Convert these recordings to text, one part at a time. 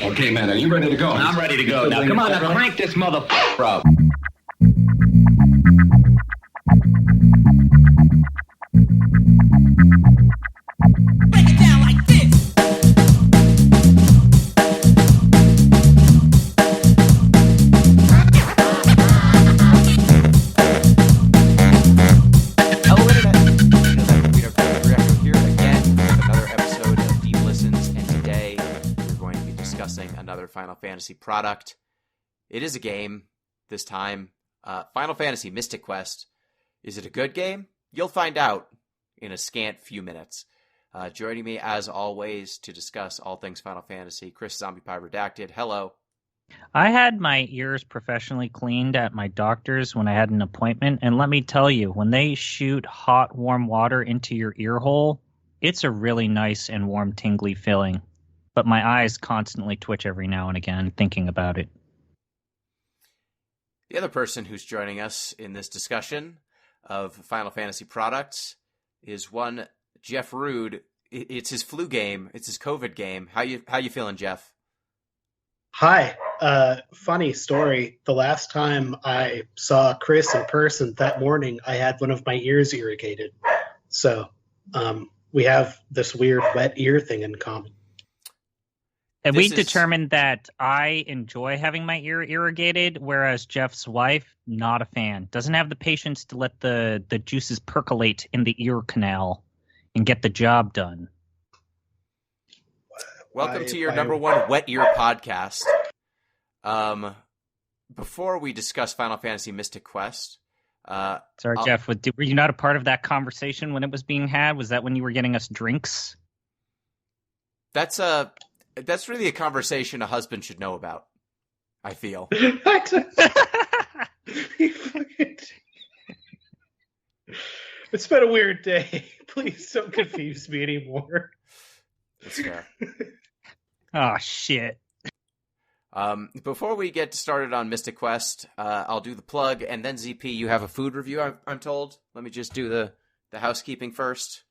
Okay, man, are you ready to go? I'm ready to go. Now, come on, now crank this motherfucker up. Break it down like this. Hello, Internet. Reactor here again with another episode of Deep Listens, and today we're going to be discussing another Final Fantasy product. It is a game this time. Final Fantasy Mystic Quest. Is it a good game? You'll find out in a scant few minutes. Joining me, as always, to discuss all things Final Fantasy, Chris ZombiePie Redacted. Hello. I had my ears professionally cleaned at my doctor's when I had an appointment, and let me tell you, when they shoot hot, warm water into your ear hole, it's a really nice and warm, tingly feeling. But my eyes constantly twitch every now and again thinking about it. The other person who's joining us in this discussion of Final Fantasy products is one Jeff Rude. It's his flu game. It's his COVID game. How you feeling, Jeff? Hi. Funny story. The last time I saw Chris in person that morning, I had one of my ears irrigated. So we have this weird wet ear thing in common. And we determined that I enjoy having my ear irrigated, whereas Jeff's wife, not a fan. Doesn't have the patience to let the juices percolate in the ear canal and get the job done. Welcome to your number one wet ear podcast. Before we discuss Final Fantasy Mystic Quest... Sorry, Jeff, were you not a part of that conversation when it was being had? Was that when you were getting us drinks? That's really a conversation a husband should know about, I feel. It's been a weird day. Please don't confuse me anymore. That's fair. Oh, shit. Before we get started on Mystic Quest, I'll do the plug, and then ZP, you have a food review, I'm told. Let me just do the housekeeping first.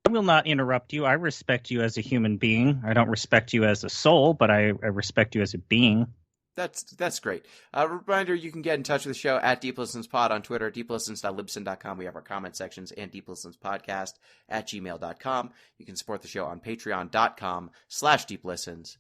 I will not interrupt you. I respect you as a human being. I don't respect you as a soul, but I respect you as a being. That's great. Reminder, you can get in touch with the show at DeepListensPod on Twitter, deeplistens.libsyn.com. We have our comment sections, and deeplistenspodcast at gmail.com. You can support the show on patreon.com/deeplistens,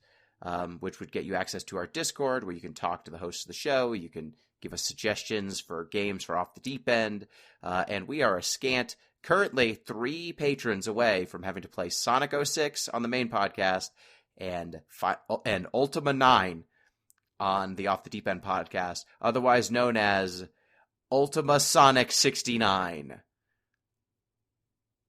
which would get you access to our Discord, where you can talk to the hosts of the show. You can give us suggestions for games for Off the Deep End. And we are a scant, currently 3 patrons away from having to play Sonic 06 on the main podcast and Ultima 9 on the Off the Deep End podcast, otherwise known as Ultima Sonic 69.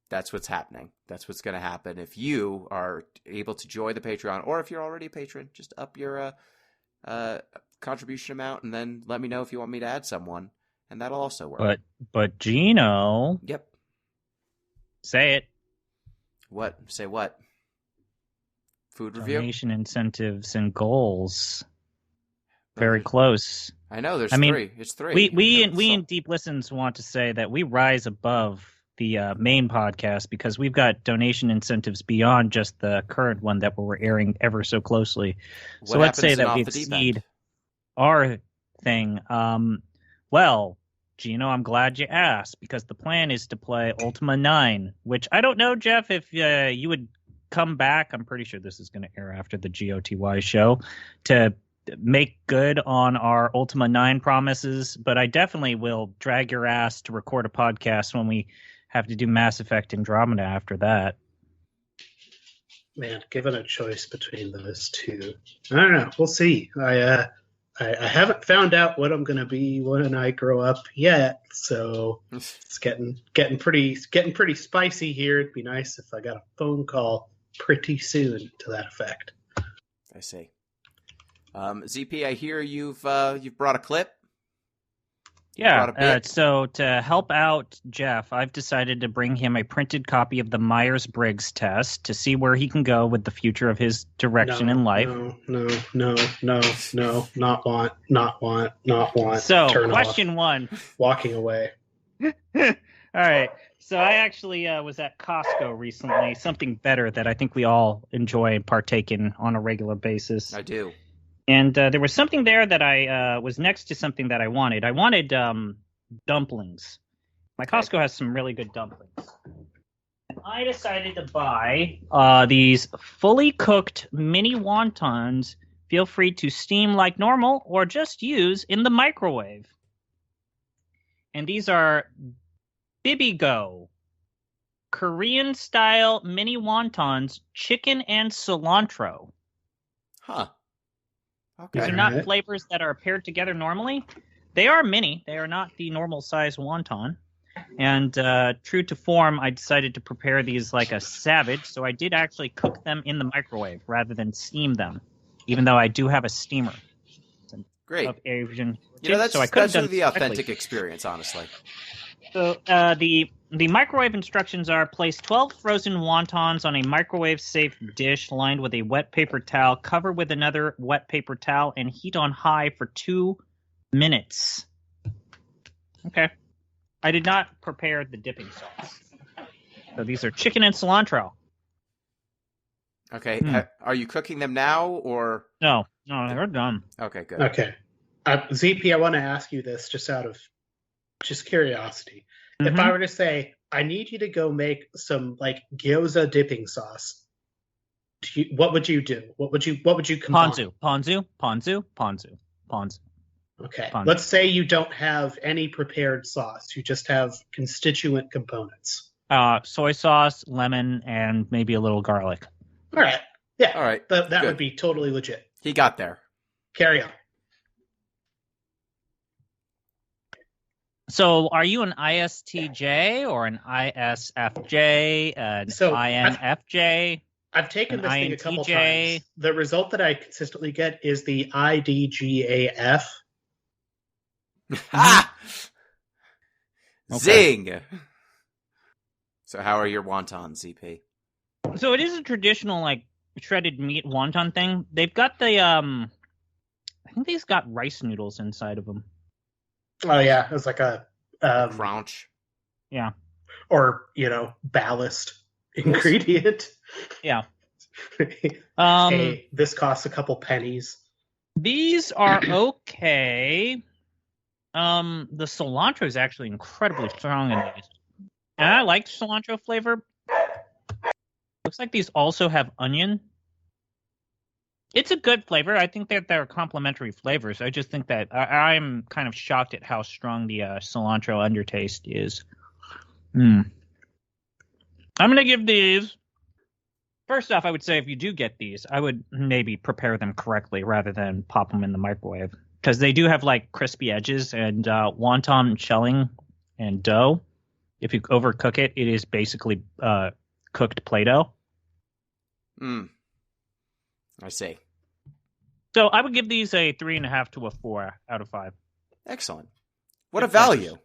That's what's happening. That's what's going to happen. If you are able to join the Patreon, or if you're already a patron, just up your contribution amount, and then let me know if you want me to add someone, and that'll also work. But Gino... Yep. Say it. What? Say what? Food review? Donation incentives and goals. Very close. I know, there's 3. It's 3. We in Deep Listens want to say that we rise above the main podcast because we've got donation incentives beyond just the current one that we're airing ever so closely. So let's say that we exceed our thing. Well, Gino, I'm glad you asked, because the plan is to play Ultima 9, which I don't know, Jeff, if you would come back. I'm pretty sure this is going to air after the GOTY show to make good on our Ultima 9 promises, but I definitely will drag your ass to record a podcast when we have to do Mass Effect Andromeda after that. Man, given a choice between those two, I don't know. We'll see. I haven't found out what I'm going to be when I grow up yet, so it's getting pretty spicy here. It'd be nice if I got a phone call pretty soon to that effect. I see. ZP, I hear you've brought a clip. Yeah, so to help out Jeff, I've decided to bring him a printed copy of the Myers-Briggs test to see where he can go with the future of his direction in life. No, not want. So, Turn question off. 1. Walking away. All right. So I actually was at Costco recently, something better that I think we all enjoy and partake in on a regular basis. I do. And there was something there that I was next to something that I wanted. I wanted dumplings. My Costco has some really good dumplings. And I decided to buy these fully cooked mini wontons. Feel free to steam like normal or just use in the microwave. And these are Bibigo Korean-style mini wontons, chicken and cilantro. Huh. These Okay. are not Alright. flavors that are paired together normally. They are mini. They are not the normal size wonton. And true to form, I decided to prepare these like a savage. So I did actually cook them in the microwave rather than steam them, even though I do have a steamer Great. of Asian. You know, that's so I could have really done the this correctly. authentic experience, honestly. So the microwave instructions are: place 12 frozen wontons on a microwave-safe dish lined with a wet paper towel, cover with another wet paper towel, and heat on high for 2 minutes. Okay. I did not prepare the dipping sauce. So these are chicken and cilantro. Okay. Are you cooking them now, or? No, they're done. Okay, good. Okay. ZP, I want to ask you this just out of just curiosity. If I were to say, I need you to go make some like gyoza dipping sauce, what would you do? What would you combine? Ponzu. Okay. Ponzu. Let's say you don't have any prepared sauce. You just have constituent components. Soy sauce, lemon, and maybe a little garlic. All right. Yeah. All right. That good. would be totally legit. He got there. Carry on. So are you an ISTJ or an ISFJ, an INFJ? I've taken An this thing a couple INTJ. times. The result that I consistently get is the IDGAF. Ah! Okay. Zing! So how are your wontons, ZP? So it is a traditional like shredded meat wonton thing. They've got the I think they've got rice noodles inside of them. Oh yeah, it's like a Crunch. Yeah. or ballast ingredient. Yeah. Hey, this costs a couple pennies. These are okay. The cilantro is actually incredibly strong in these. And I like cilantro flavor. Looks like these also have onion. It's a good flavor. I think that they're complementary flavors. I just think that I'm kind of shocked at how strong the cilantro undertaste is. I'm going to give these... First off, I would say if you do get these, I would maybe prepare them correctly rather than pop them in the microwave. Because they do have like crispy edges, and wonton shelling and dough, if you overcook it, it is basically cooked Play-Doh. I see. So I would give these a 3.5 to a 4 out of 5. Excellent. What a value.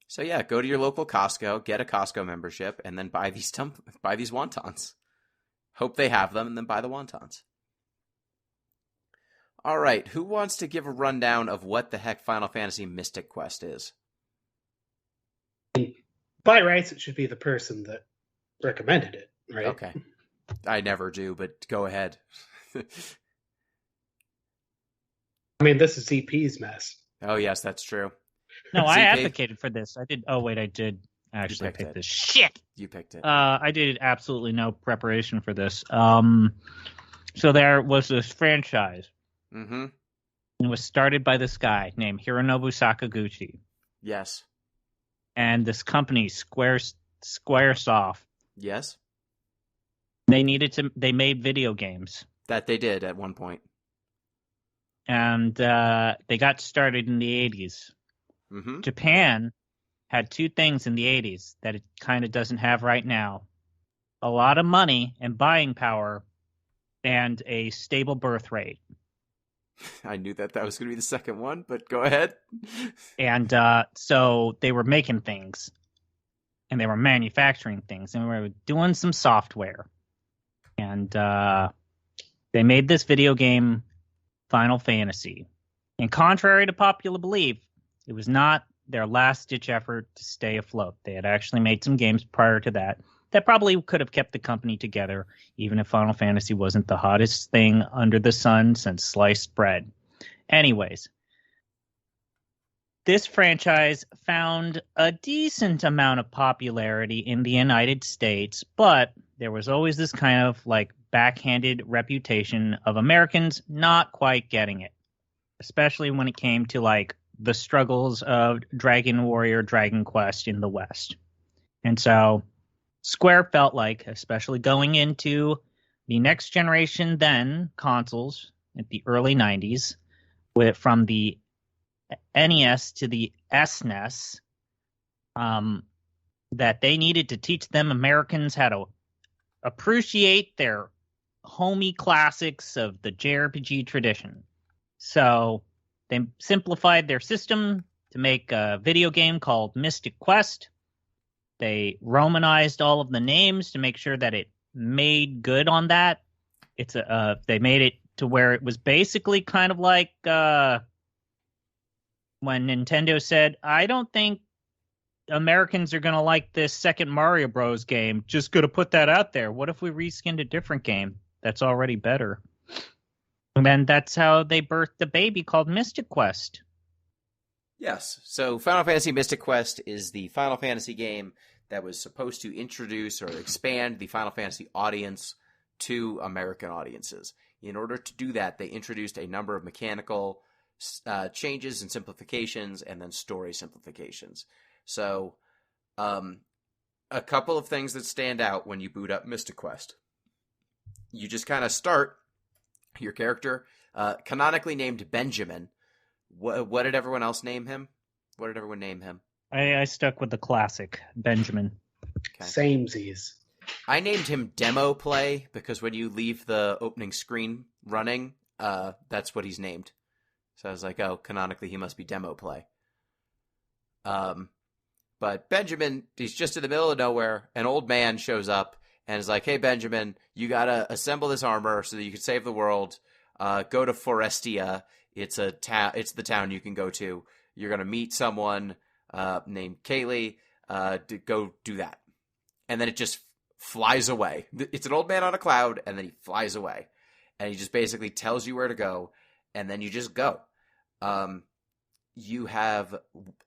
So yeah, go to your local Costco, get a Costco membership, and then buy these wontons. Hope they have them, and then buy the wontons. All right, who wants to give a rundown of what the heck Final Fantasy Mystic Quest is? By rights, it should be the person that recommended it, right? Okay. I never do, but go ahead. I mean, this is ZP's mess. Oh, yes, that's true. No, I ZP? advocated for this. I did. Oh, wait, I did actually picked pick it. this. Shit! You picked it. I did absolutely no preparation for this. So there was this franchise. Mm-hmm. It was started by this guy named Hironobu Sakaguchi. Yes. And this company, Squaresoft, Yes. they made video games. That they did at one point. And they got started in the 80s. Mm-hmm. Japan had two things in the 80s that it kind of doesn't have right now. A lot of money and buying power and a stable birth rate. I knew that was going to be the second one, but go ahead. And so they were making things. And they were manufacturing things. And we were doing some software. And they made this video game, Final Fantasy. And contrary to popular belief, it was not their last-ditch effort to stay afloat. They had actually made some games prior to that probably could have kept the company together, even if Final Fantasy wasn't the hottest thing under the sun since sliced bread. Anyways, this franchise found a decent amount of popularity in the United States, but there was always this kind of like backhanded reputation of Americans not quite getting it, especially when it came to like the struggles of Dragon Warrior, Dragon Quest in the West. And so Square felt like, especially going into the next generation then consoles at the early 90s, from the NES to the SNES, that they needed to teach them Americans how to appreciate their homey classics of the JRPG tradition. So they simplified their system to make a video game called Mystic Quest. They Romanized all of the names to make sure that it made good on that. They made it to where it was basically kind of like when Nintendo said, I don't think Americans are going to like this second Mario Bros. Game. Just going to put that out there. What if we reskinned a different game that's already better? And then that's how they birthed the baby called Mystic Quest. Yes. So Final Fantasy Mystic Quest is the Final Fantasy game that was supposed to introduce or expand the Final Fantasy audience to American audiences. In order to do that, they introduced a number of mechanical changes and simplifications, and then story simplifications. So a couple of things that stand out when you boot up Mystic Quest. You just kind of start your character, canonically named Benjamin. What did everyone else name him? What did everyone name him? I stuck with the classic, Benjamin. Okay. Samesies. I named him Demo Play because when you leave the opening screen running, that's what he's named. So I was like, oh, canonically he must be Demo Play. But Benjamin, he's just in the middle of nowhere. An old man shows up and is like, hey, Benjamin, you got to assemble this armor so that you can save the world. Go to Forestia. It's the town you can go to. You're going to meet someone named Kaylee. Go do that. And then it just flies away. It's an old man on a cloud, and then he flies away. And he just basically tells you where to go, and then you just go. You have,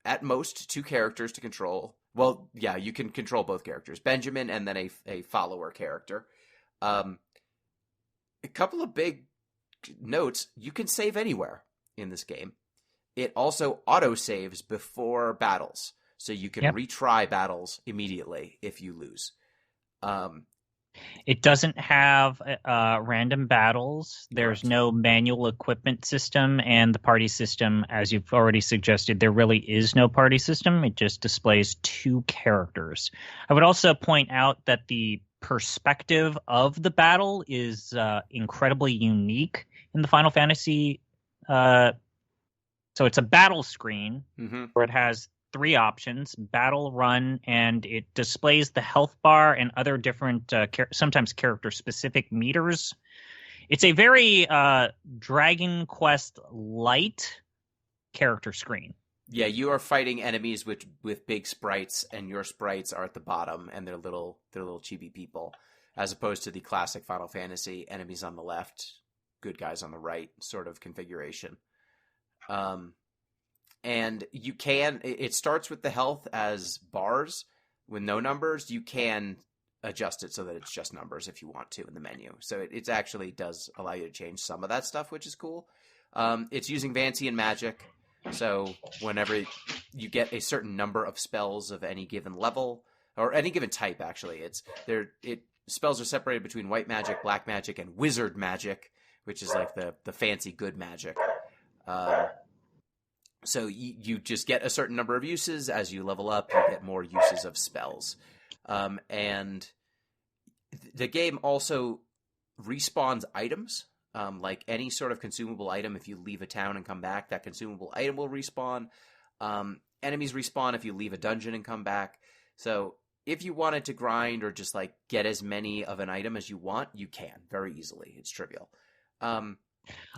at most, 2 characters to control. Well, yeah, you can control both characters. Benjamin and then a follower character. A couple of big notes, you can save anywhere in this game. It also auto-saves before battles, so you can retry battles immediately if you lose. It doesn't have random battles. There's no manual equipment system, and the party system, as you've already suggested, there really is no party system. It just displays 2 characters. I would also point out that the perspective of the battle is incredibly unique in the Final Fantasy. So it's a battle screen where it has 3 options: battle, run, and it displays the health bar and other different, sometimes character-specific meters. It's a very Dragon Quest light character screen. Yeah, you are fighting enemies with big sprites, and your sprites are at the bottom, and they're little chibi people, as opposed to the classic Final Fantasy enemies on the left, good guys on the right sort of configuration. And you it starts with the health as bars with no numbers. You can adjust it so that it's just numbers if you want to in the menu. So it actually does allow you to change some of that stuff, which is cool. It's using Vancian magic. So whenever you get a certain number of spells of any given level, or any given type, actually, spells are separated between white magic, black magic, and wizard magic, which is like the fancy good magic. So you just get a certain number of uses. As you level up, you get more uses of spells. And the game also respawns items. Like any sort of consumable item, if you leave a town and come back, that consumable item will respawn. Enemies respawn if you leave a dungeon and come back. So if you wanted to grind or just like get as many of an item as you want, you can very easily. It's trivial.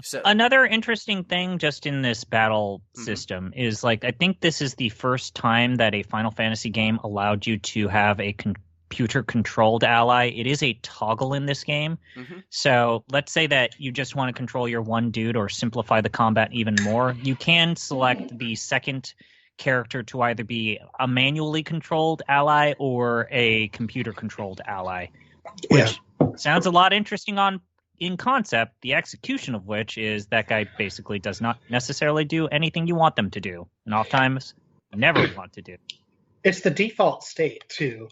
So Another interesting thing just in this battle Mhm. system is like I think this is the first time that a Final Fantasy game allowed you to have a computer controlled ally. It is a toggle in this game. Mhm. So let's say that you just want to control your one dude or simplify the combat even more. You can select the second character to either be a manually controlled ally or a computer controlled ally, which sounds a lot interesting in concept, the execution of which is that guy basically does not necessarily do anything you want them to do, and oftentimes never want to do. It's the default state too.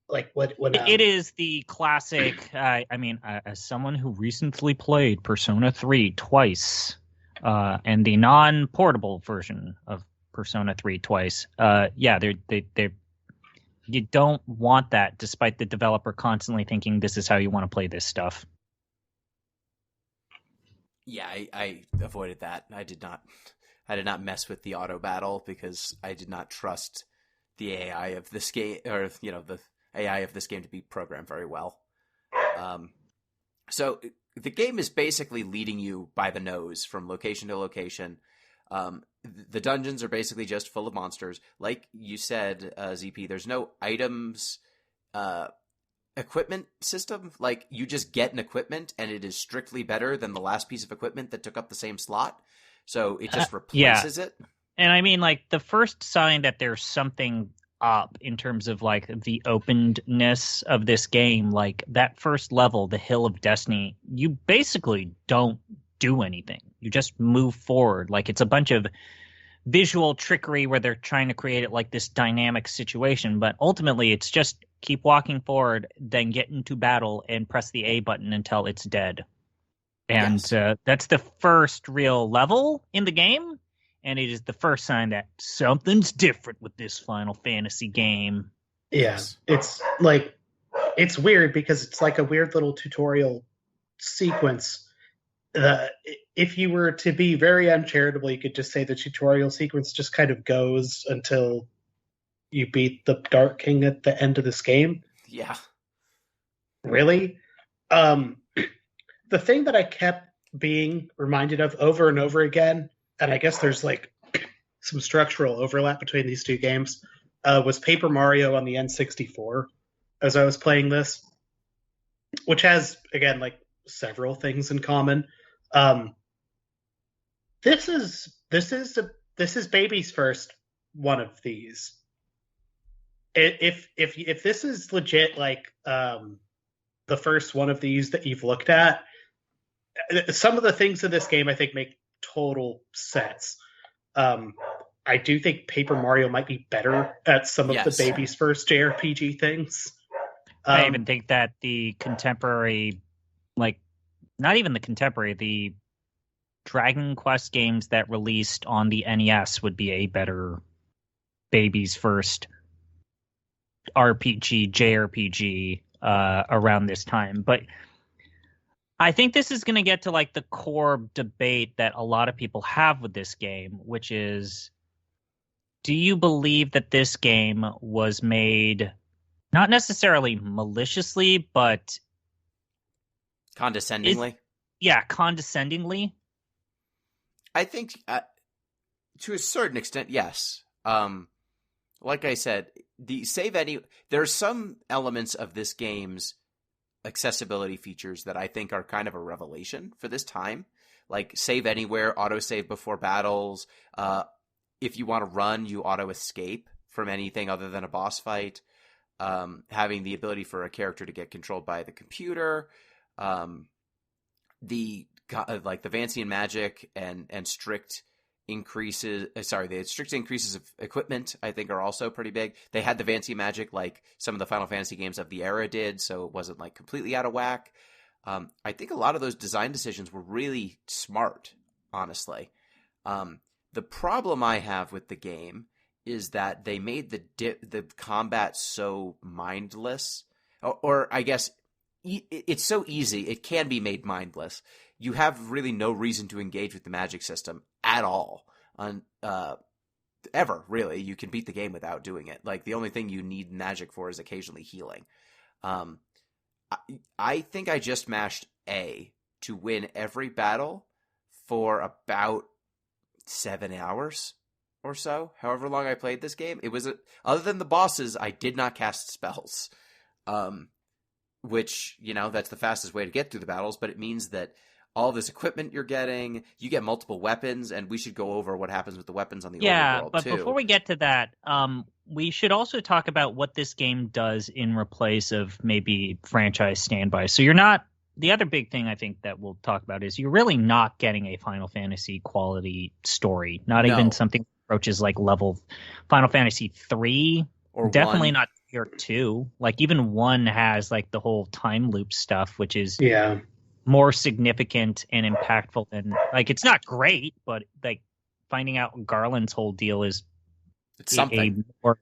Like when It is the classic. As someone who recently played Persona 3 twice, and the non-portable version of Persona 3 twice, they you don't want that, despite the developer constantly thinking this is how you want to play this stuff. Yeah, I avoided that. I did not mess with the auto battle because I did not trust the AI of this game, or the AI of this game to be programmed very well. So the game is basically leading you by the nose from location to location. The dungeons are basically just full of monsters. Like you said, ZP, there's no items, equipment system. Like you just get an equipment and it is strictly better than the last piece of equipment that took up the same slot. So it just replaces it. And I mean, like, the first sign that there's something up in terms of like the openedness of this game, like that first level, the Hill of Destiny, you basically don't do anything. You just move forward. Like it's a bunch of visual trickery where they're trying to create it like this dynamic situation, but ultimately it's just keep walking forward, then get into battle and press the A button until it's dead. And that's the first real level in the game. And it is the first sign that something's different with this Final Fantasy game. Yeah, it's like, it's weird because it's like a weird little tutorial sequence. If you were to be very uncharitable, you could just say the tutorial sequence just kind of goes until you beat the Dark King at the end of this game. Yeah. Really? The thing that I kept being reminded of over and over again, and I guess there's like some structural overlap between these two games, was Paper Mario on the N64 as I was playing this, which has, again, like several things in common. This is Baby's first one of these. If this is legit, like the first one of these that you've looked at, some of the things in this game I think make total sense. I do think Paper Mario might be better at some of the Baby's first JRPG things. I even think that the contemporary, like, not even the contemporary, the Dragon Quest games that released on the NES would be a better Baby's first JRPG around this time. But I think this is going to get to like the core debate that a lot of people have with this game, which is, do you believe that this game was made not necessarily maliciously, but condescendingly? Condescendingly. I think to a certain extent, yes. Like I said, there's some elements of this game's accessibility features that I think are kind of a revelation for this time, like save anywhere, auto save before battles. If you want to run, you auto escape from anything other than a boss fight. Having the ability for a character to get controlled by the computer, the Vancian magic and strict increases. The strict increases of equipment, I think, are also pretty big. They had the Vancian magic like some of the Final Fantasy games of the era did, so it wasn't like completely out of whack. I think a lot of those design decisions were really smart, honestly. The problem I have with the game is that they made the combat so mindless, or I guess it's so easy it can be made mindless. You have really no reason to engage with the magic system at all, ever, really. You can beat the game without doing it. Like, the only thing you need magic for is occasionally healing. I think I just mashed A to win every battle for about 7 hours or so, however long I played this game. It was other than the bosses, I did not cast spells, which, you know, that's the fastest way to get through the battles, but it means that all this equipment you're getting, you get multiple weapons, and we should go over what happens with the weapons on the overworld, but too. Before we get to that, we should also talk about what this game does in replace of maybe franchise standby. So you're not the other big thing I think that we'll talk about is you're really not getting a Final Fantasy quality story. Not even something that approaches like level Final Fantasy 3 or definitely 1. not tier 2. Like even 1 has like the whole time loop stuff, which is more significant and impactful than like it's not great, but like finding out Garland's whole deal is something a more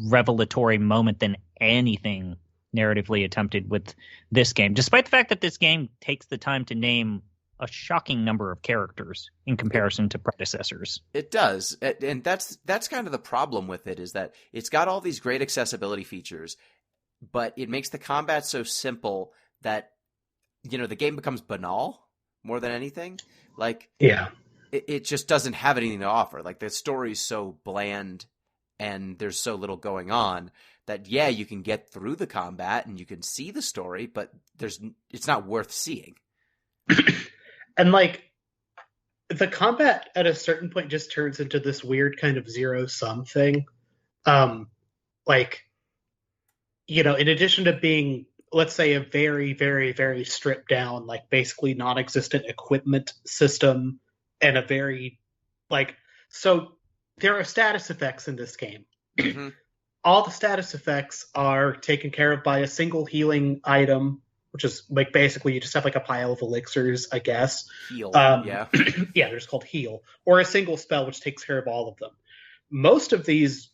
revelatory moment than anything narratively attempted with this game, despite the fact that this game takes the time to name a shocking number of characters in comparison to predecessors. It does, and that's kind of the problem with it, is that it's got all these great accessibility features, but it makes the combat so simple that, you know, the game becomes banal more than anything. Like, it just doesn't have anything to offer. Like, the story's so bland and there's so little going on that, you can get through the combat and you can see the story, but it's not worth seeing. And, like, the combat at a certain point just turns into this weird kind of zero-sum thing. Like, you know, in addition to being, let's say, a very, very, very stripped down, like, basically non-existent equipment system, and a very, like, so there are status effects in this game. Mm-hmm. All the status effects are taken care of by a single healing item, which is like basically you just have like a pile of elixirs, I guess. Heal, yeah, they're just called heal, or a single spell which takes care of all of them. Most of these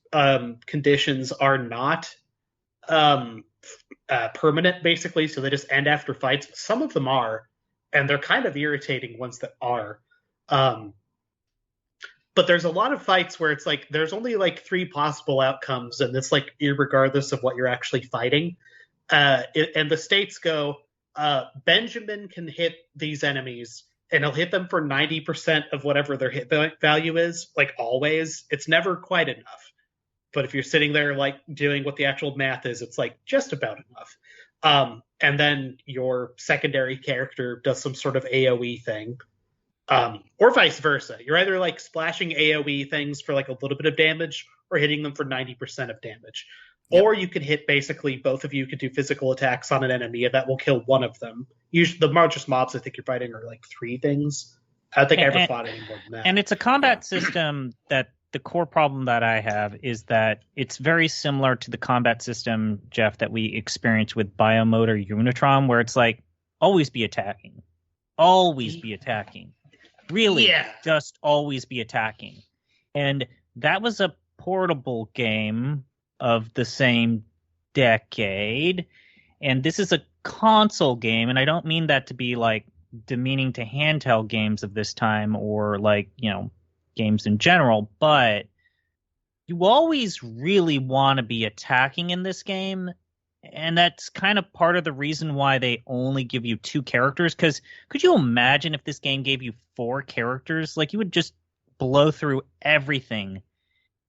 conditions are not permanent, basically, so they just end after fights. Some of them are, and they're kind of irritating ones that are. But there's a lot of fights where it's like there's only like 3 possible outcomes, and it's like irregardless of what you're actually fighting. And the states go, Benjamin can hit these enemies, and he'll hit them for 90% of whatever their hit value is, like always. It's never quite enough. But if you're sitting there like doing what the actual math is, it's like just about enough. And then your secondary character does some sort of AoE thing. Or vice versa. You're either like splashing AoE things for like a little bit of damage or hitting them for 90% of damage. Yep. Or you could hit basically both of you could do physical attacks on an enemy and that will kill one of them. Usually the largest mobs I think you're fighting are like 3 things. I don't think I ever fought any more than that. And it's a combat system that the core problem that I have is that it's very similar to the combat system, Jeff, that we experienced with Biomotor Unitron, where it's like always be attacking. Always be attacking. Really, just always be attacking. And that was a portable game of the same decade. And this is a console game. And I don't mean that to be like demeaning to handheld games of this time or like, you know, games in general. But you always really want to be attacking in this game. And that's kind of part of the reason why they only give you 2 characters. Because could you imagine if this game gave you 4 characters? Like, you would just blow through everything.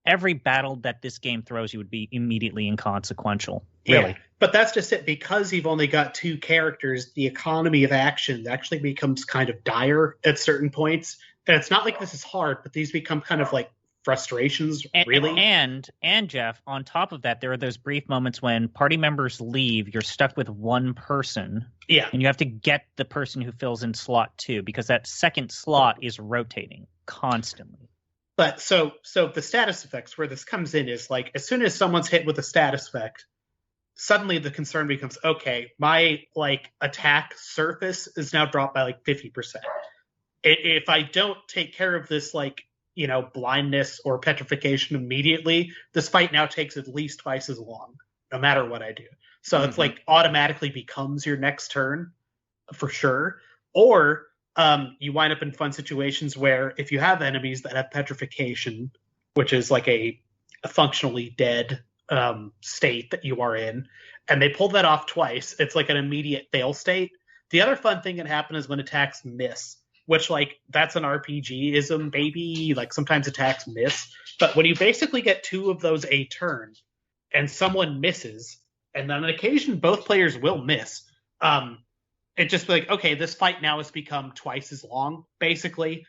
Every battle that this game throws you would be immediately inconsequential. Really. Yeah, but that's just it. Because you've only got 2 characters, the economy of action actually becomes kind of dire at certain points. And it's not like this is hard, but these become kind of like frustrations, really. And Jeff, on top of that, there are those brief moments when party members leave, you're stuck with one person. Yeah. And you have to get the person who fills in slot 2 because that second slot is rotating constantly. But so the status effects where this comes in is like as soon as someone's hit with a status effect, suddenly the concern becomes, okay, my like attack surface is now dropped by like 50%. If I don't take care of this like, you know, blindness or petrification immediately, this fight now takes at least twice as long, no matter what I do. So it's like automatically becomes your next turn for sure. Or you wind up in fun situations where if you have enemies that have petrification, which is like a functionally dead state that you are in, and they pull that off twice, it's like an immediate fail state. The other fun thing that happen is when attacks miss, which like that's an RPG-ism, baby. Like sometimes attacks miss, but when you basically get 2 of those a turn, and someone misses, and on occasion both players will miss. It just like, okay, this fight now has become twice as long, basically.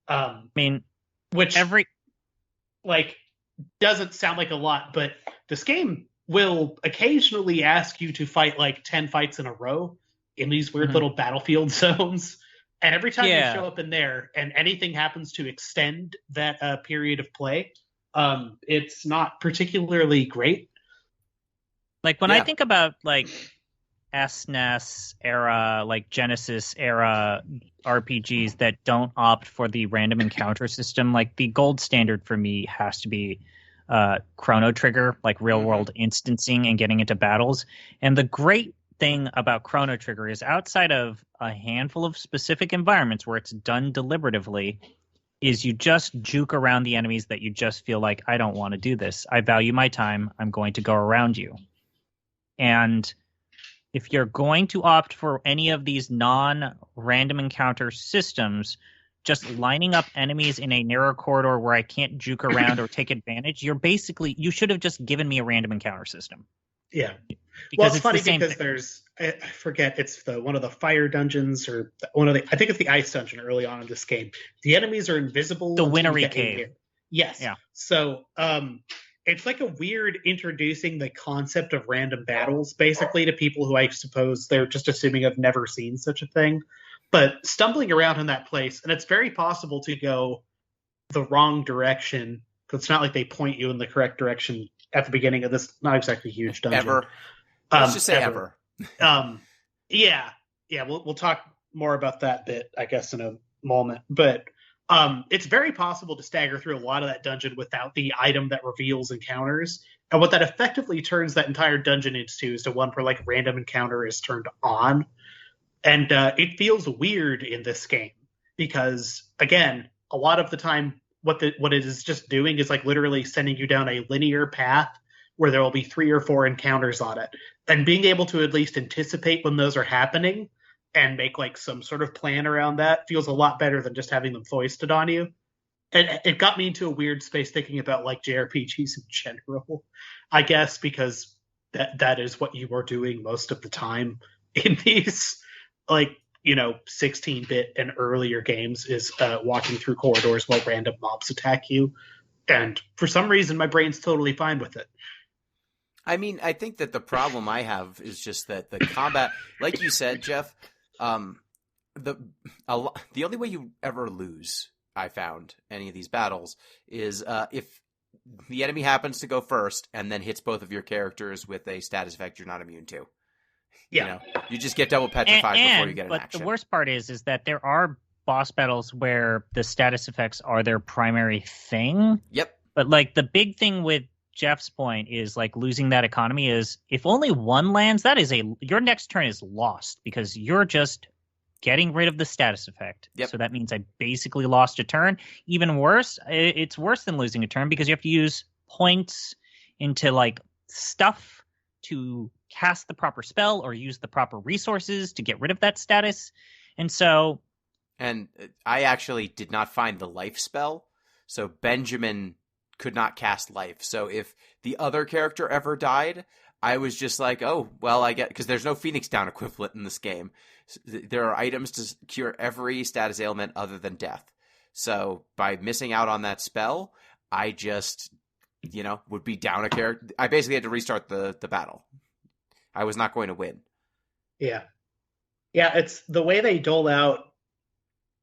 I mean, which like doesn't sound like a lot, but this game will occasionally ask you to fight like 10 fights in a row in these weird little battlefield zones. And every time you show up in there and anything happens to extend that period of play, it's not particularly great. Like when I think about like SNES era, like Genesis era RPGs that don't opt for the random encounter system, like the gold standard for me has to be Chrono Trigger, like real world instancing and getting into battles. And the great thing about Chrono Trigger is outside of a handful of specific environments where it's done deliberatively, is you just juke around the enemies that you just feel like, I don't want to do this. I value my time. I'm going to go around you. And if you're going to opt for any of these non-random encounter systems, just lining up enemies in a narrow corridor where I can't juke around or take advantage, you should have just given me a random encounter system. Yeah. Because well, it's funny because there's, I forget, it's one of the fire dungeons or I think it's the ice dungeon early on in this game. The enemies are invisible. The Winnery Cave. Yes. Yeah. So, it's like a weird introducing the concept of random battles, basically, to people who I suppose they're just assuming have never seen such a thing. But stumbling around in that place, and it's very possible to go the wrong direction, because it's not like they point you in the correct direction at the beginning of this not exactly huge dungeon. Ever. Let's just say ever. Yeah. We'll talk more about that bit, I guess, in a moment. But it's very possible to stagger through a lot of that dungeon without the item that reveals encounters. And what that effectively turns that entire dungeon into is to one where like random encounter is turned on. And it feels weird in this game because, again, a lot of the time what it is just doing is like literally sending you down a linear path where there will be 3 or 4 encounters on it. And being able to at least anticipate when those are happening and make like some sort of plan around that feels a lot better than just having them foisted on you. And it got me into a weird space thinking about like JRPGs in general, I guess, because that is what you are doing most of the time in these like, 16-bit and earlier games is walking through corridors while random mobs attack you. And for some reason, my brain's totally fine with it. I mean, I think that the problem I have is just that the combat, like you said, Jeff, the only way you ever lose, I found, any of these battles is if the enemy happens to go first and then hits both of your characters with a status effect you're not immune to. Yeah. You just get double petrified before you get an action. But the worst part is that there are boss battles where the status effects are their primary thing. Yep. But like the big thing with Jeff's point is like losing that economy is if only one lands, your next turn is lost because you're just getting rid of the status effect. Yep. So that means I basically lost a turn. Even worse, it's worse than losing a turn because you have to use points into like stuff to cast the proper spell or use the proper resources to get rid of that status. And I actually did not find the life spell. So Benjamin could not cast life. So if the other character ever died, I was just like, oh, well, I get, because there's no Phoenix Down equivalent in this game. There are items to cure every status ailment other than death. So by missing out on that spell, I just, would be down a character. I basically had to restart the battle. I was not going to win. Yeah. Yeah, it's the way they dole out.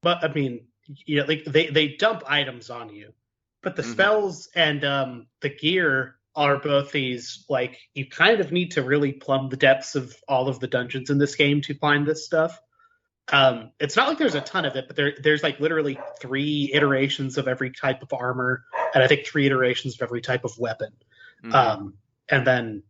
But I mean, like they dump items on you. But the spells and the gear are both these, like, you kind of need to really plumb the depths of all of the dungeons in this game to find this stuff. It's not like there's a ton of it, but there's like literally 3 iterations of every type of armor, and I think 3 iterations of every type of weapon. And then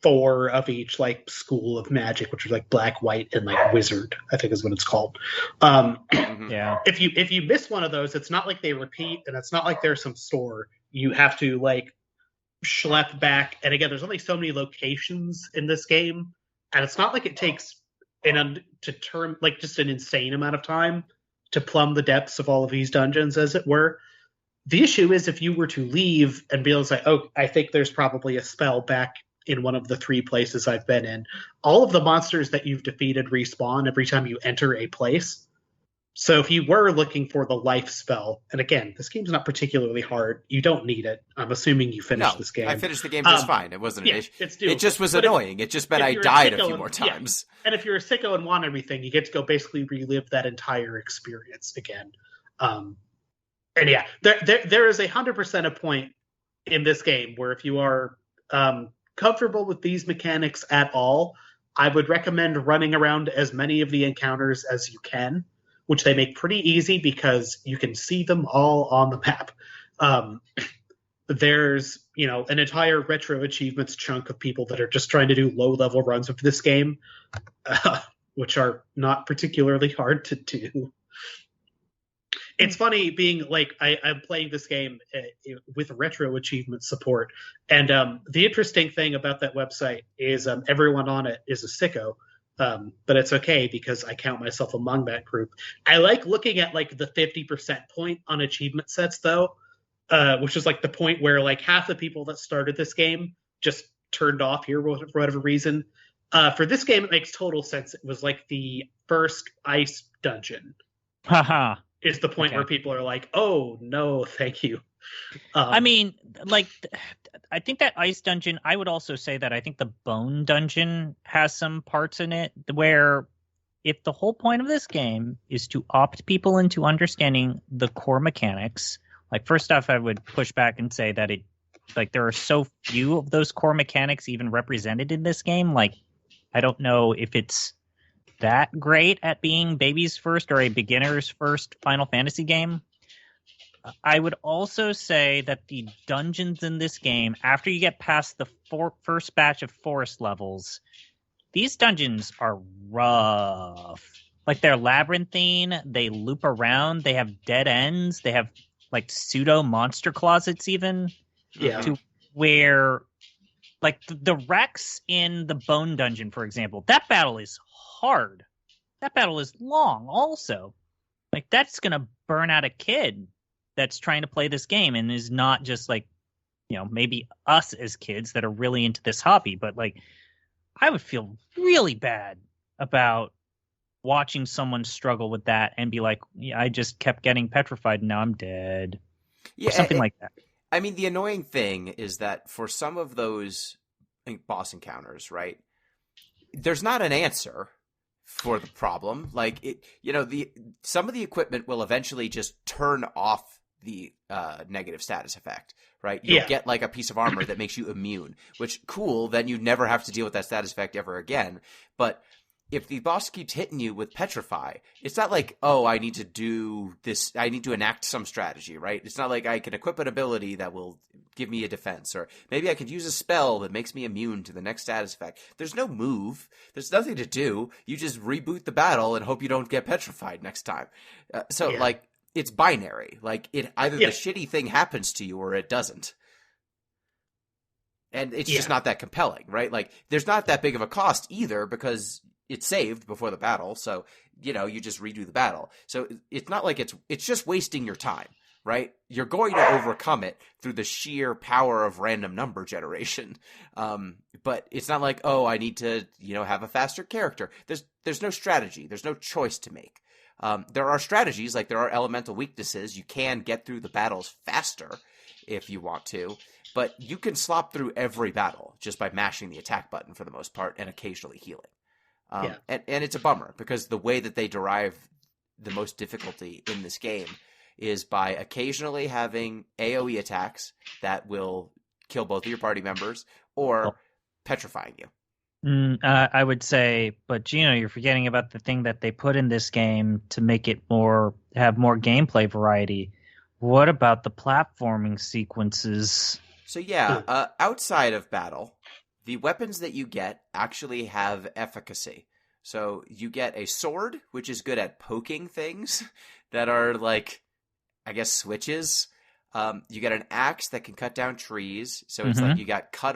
4 of each like school of magic, which is like black, white, and like wizard, I think is what it's called. Yeah. If you miss one of those, it's not like they repeat, and it's not like there's some store. You have to like schlep back. And again, there's only so many locations in this game, and it's not like it takes just an insane amount of time to plumb the depths of all of these dungeons, as it were. The issue is if you were to leave and be able to say, oh, I think there's probably a spell back in one of the 3 places I've been in, all of the monsters that you've defeated respawn every time you enter a place. So if you were looking for the life spell, and again, this game's not particularly hard. You don't need it. I'm assuming you finished this game. I finished the game just fine. It wasn't an issue. It just was annoying. It just meant I died a few more times. Yeah. And if you're a sicko and want everything, you get to go basically relive that entire experience again. And yeah, there is 100% a point in this game where if you are comfortable with these mechanics at all, I would recommend running around as many of the encounters as you can, which they make pretty easy because you can see them all on the map. There's, an entire retro achievements chunk of people that are just trying to do low-level runs of this game, which are not particularly hard to do. It's funny being like, I'm playing this game with retro achievement support, and the interesting thing about that website is everyone on it is a sicko. But it's okay because I count myself among that group. I like looking at like the 50% point on achievement sets though, which is like the point where like half the people that started this game just turned off here for whatever reason. For this game, it makes total sense. It was like the first ice dungeon. Haha. Is the point where people are like, oh no, thank you. I mean, like, I think that ice dungeon, I would also say that I think the bone dungeon has some parts in it where if the whole point of this game is to opt people into understanding the core mechanics, like first off, I would push back and say that there are so few of those core mechanics even represented in this game. Like, I don't know if it's that great at being baby's first or a beginner's first Final Fantasy game. I would also say that the dungeons in this game, after you get past the first batch of forest levels, these dungeons are rough. Like, they're labyrinthine, they loop around, they have dead ends, they have like pseudo monster closets even. Yeah. To where, like, the Rex in the Bone Dungeon, for example, that battle is hard. That battle is long also. Like, that's gonna burn out a kid that's trying to play this game and is not just like, maybe us as kids that are really into this hobby, but like, I would feel really bad about watching someone struggle with that and be like, yeah, I just kept getting petrified and now I'm dead. Yeah, something like that. I mean, the annoying thing is that for some of those boss encounters, right, there's not an answer for the problem. Like, some of the equipment will eventually just turn off the negative status effect, right? You'll get like a piece of armor that makes you immune, which cool, then you never have to deal with that status effect ever again. But if the boss keeps hitting you with petrify, it's not like, oh, I need to do this, I need to enact some strategy, right? It's not like I can equip an ability that will give me a defense, or maybe I could use a spell that makes me immune to the next status effect. There's no move. There's nothing to do. You just reboot the battle and hope you don't get petrified next time. Like, it's binary. Like, either the shitty thing happens to you or it doesn't. And it's just not that compelling, right? Like, there's not that big of a cost either because it's saved before the battle. So, you just redo the battle. So it's not like it's just wasting your time, right? You're going to overcome it through the sheer power of random number generation. But it's not like, oh, I need to, have a faster character. There's no strategy. There's no choice to make. There are strategies, like there are elemental weaknesses. You can get through the battles faster if you want to, but you can slop through every battle just by mashing the attack button for the most part and occasionally healing. And it's a bummer because the way that they derive the most difficulty in this game is by occasionally having AoE attacks that will kill both of your party members or petrifying you. I would say, but Gino, you're forgetting about the thing that they put in this game to make it have more gameplay variety. What about the platforming sequences? So outside of battle, the weapons that you get actually have efficacy. So you get a sword, which is good at poking things that are like, I guess, switches. You get an axe that can cut down trees. So it's like you got cut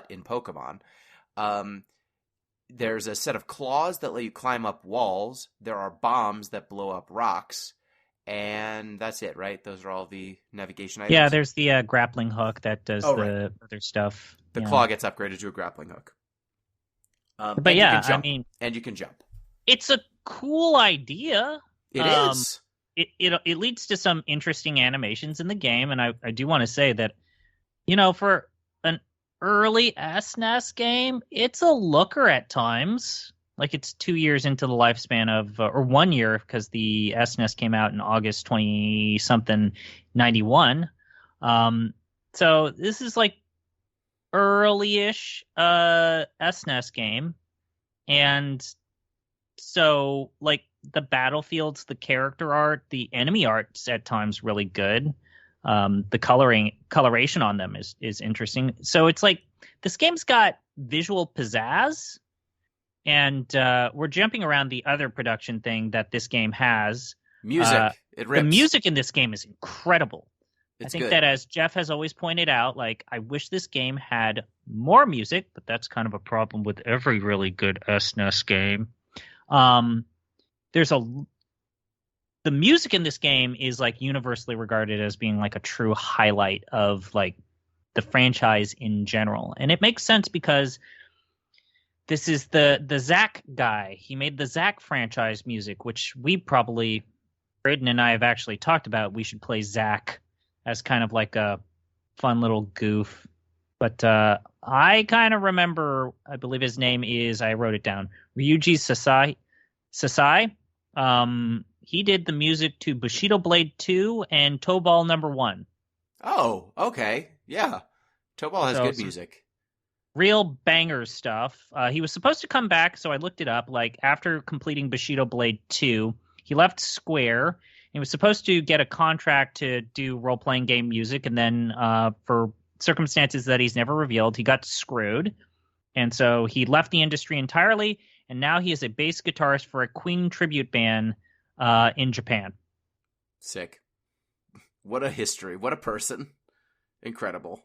in Pokemon. there's a set of claws that let you climb up walls. There are bombs that blow up rocks. And that's it, right? Those are all the navigation items? Yeah, there's the grappling hook that does right. other stuff. The claw gets upgraded to a grappling hook. But yeah, I mean... And you can jump. It's a cool idea. It is. It leads to some interesting animations in the game, and I do want to say that, for an early SNES game, it's a looker at times. Like, it's 2 years into the lifespan of, or 1 year, because the SNES came out in August 20-something, 91. So this is like early-ish SNES game. And so, like, the battlefields, the character art, the enemy art's at times really good. The coloration on them is interesting. So it's like, this game's got visual pizzazz. And we're jumping around the other production thing that this game has. Music. It rips. The music in this game is incredible. It's I think good. that, as Jeff has always pointed out, like, I wish this game had more music, but that's kind of a problem with every really good SNES game. The music in this game is, like, universally regarded as being, like, a true highlight of, like, the franchise in general. And it makes sense because this is the Zack guy. He made the Zack franchise music, which we probably, Braden and I have actually talked about. We should play Zack as kind of like a fun little goof. But I kind of remember, I believe his name is, I wrote it down, Ryuji Sasai. He did the music to Bushido Blade 2 and Toe Ball #1. Oh, okay. Yeah. Toe Ball has good music. Real banger stuff. He was supposed to come back, so I looked it up. Like, after completing Bushido Blade 2, he left Square. He was supposed to get a contract to do role-playing game music, and then for circumstances that he's never revealed, he got screwed. And so he left the industry entirely, and now he is a bass guitarist for a Queen tribute band in Japan. Sick. What a history. What a person. Incredible.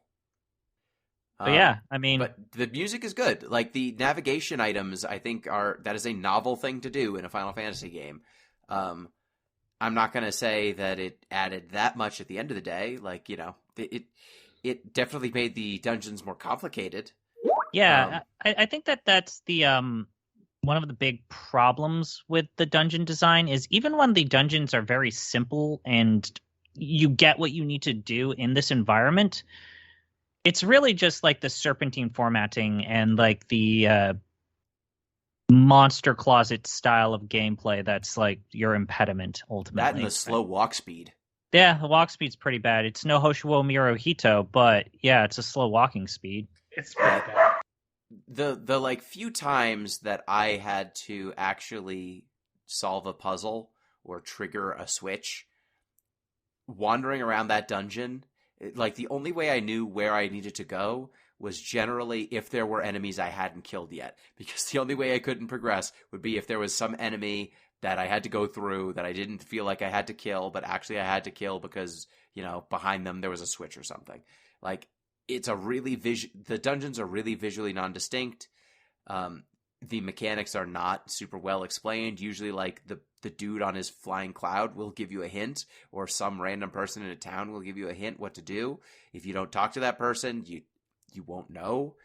But yeah, I mean... But the music is good. Like, the navigation items, I think, that is a novel thing to do in a Final Fantasy game. I'm not going to say that it added that much at the end of the day. Like, it definitely made the dungeons more complicated. Yeah, I think that's the one of the big problems with the dungeon design is even when the dungeons are very simple and you get what you need to do in this environment, it's really just like the serpentine formatting and like the monster closet style of gameplay that's like your impediment ultimately. That and the slow walk speed. Yeah, the walk speed's pretty bad. It's no Hoshiwo Mirohito, but yeah, it's a slow walking speed. It's pretty bad. The like few times that I had to actually solve a puzzle or trigger a switch, wandering around that dungeon, like the only way I knew where I needed to go was generally if there were enemies I hadn't killed yet. Because the only way I couldn't progress would be if there was some enemy that I had to go through that I didn't feel like I had to kill, but actually I had to kill because, behind them there was a switch or something. Like, it's a really the dungeons are really visually non-distinct. The mechanics are not super well explained. Usually, like, the dude on his flying cloud will give you a hint, or some random person in a town will give you a hint what to do. If you don't talk to that person, you won't know.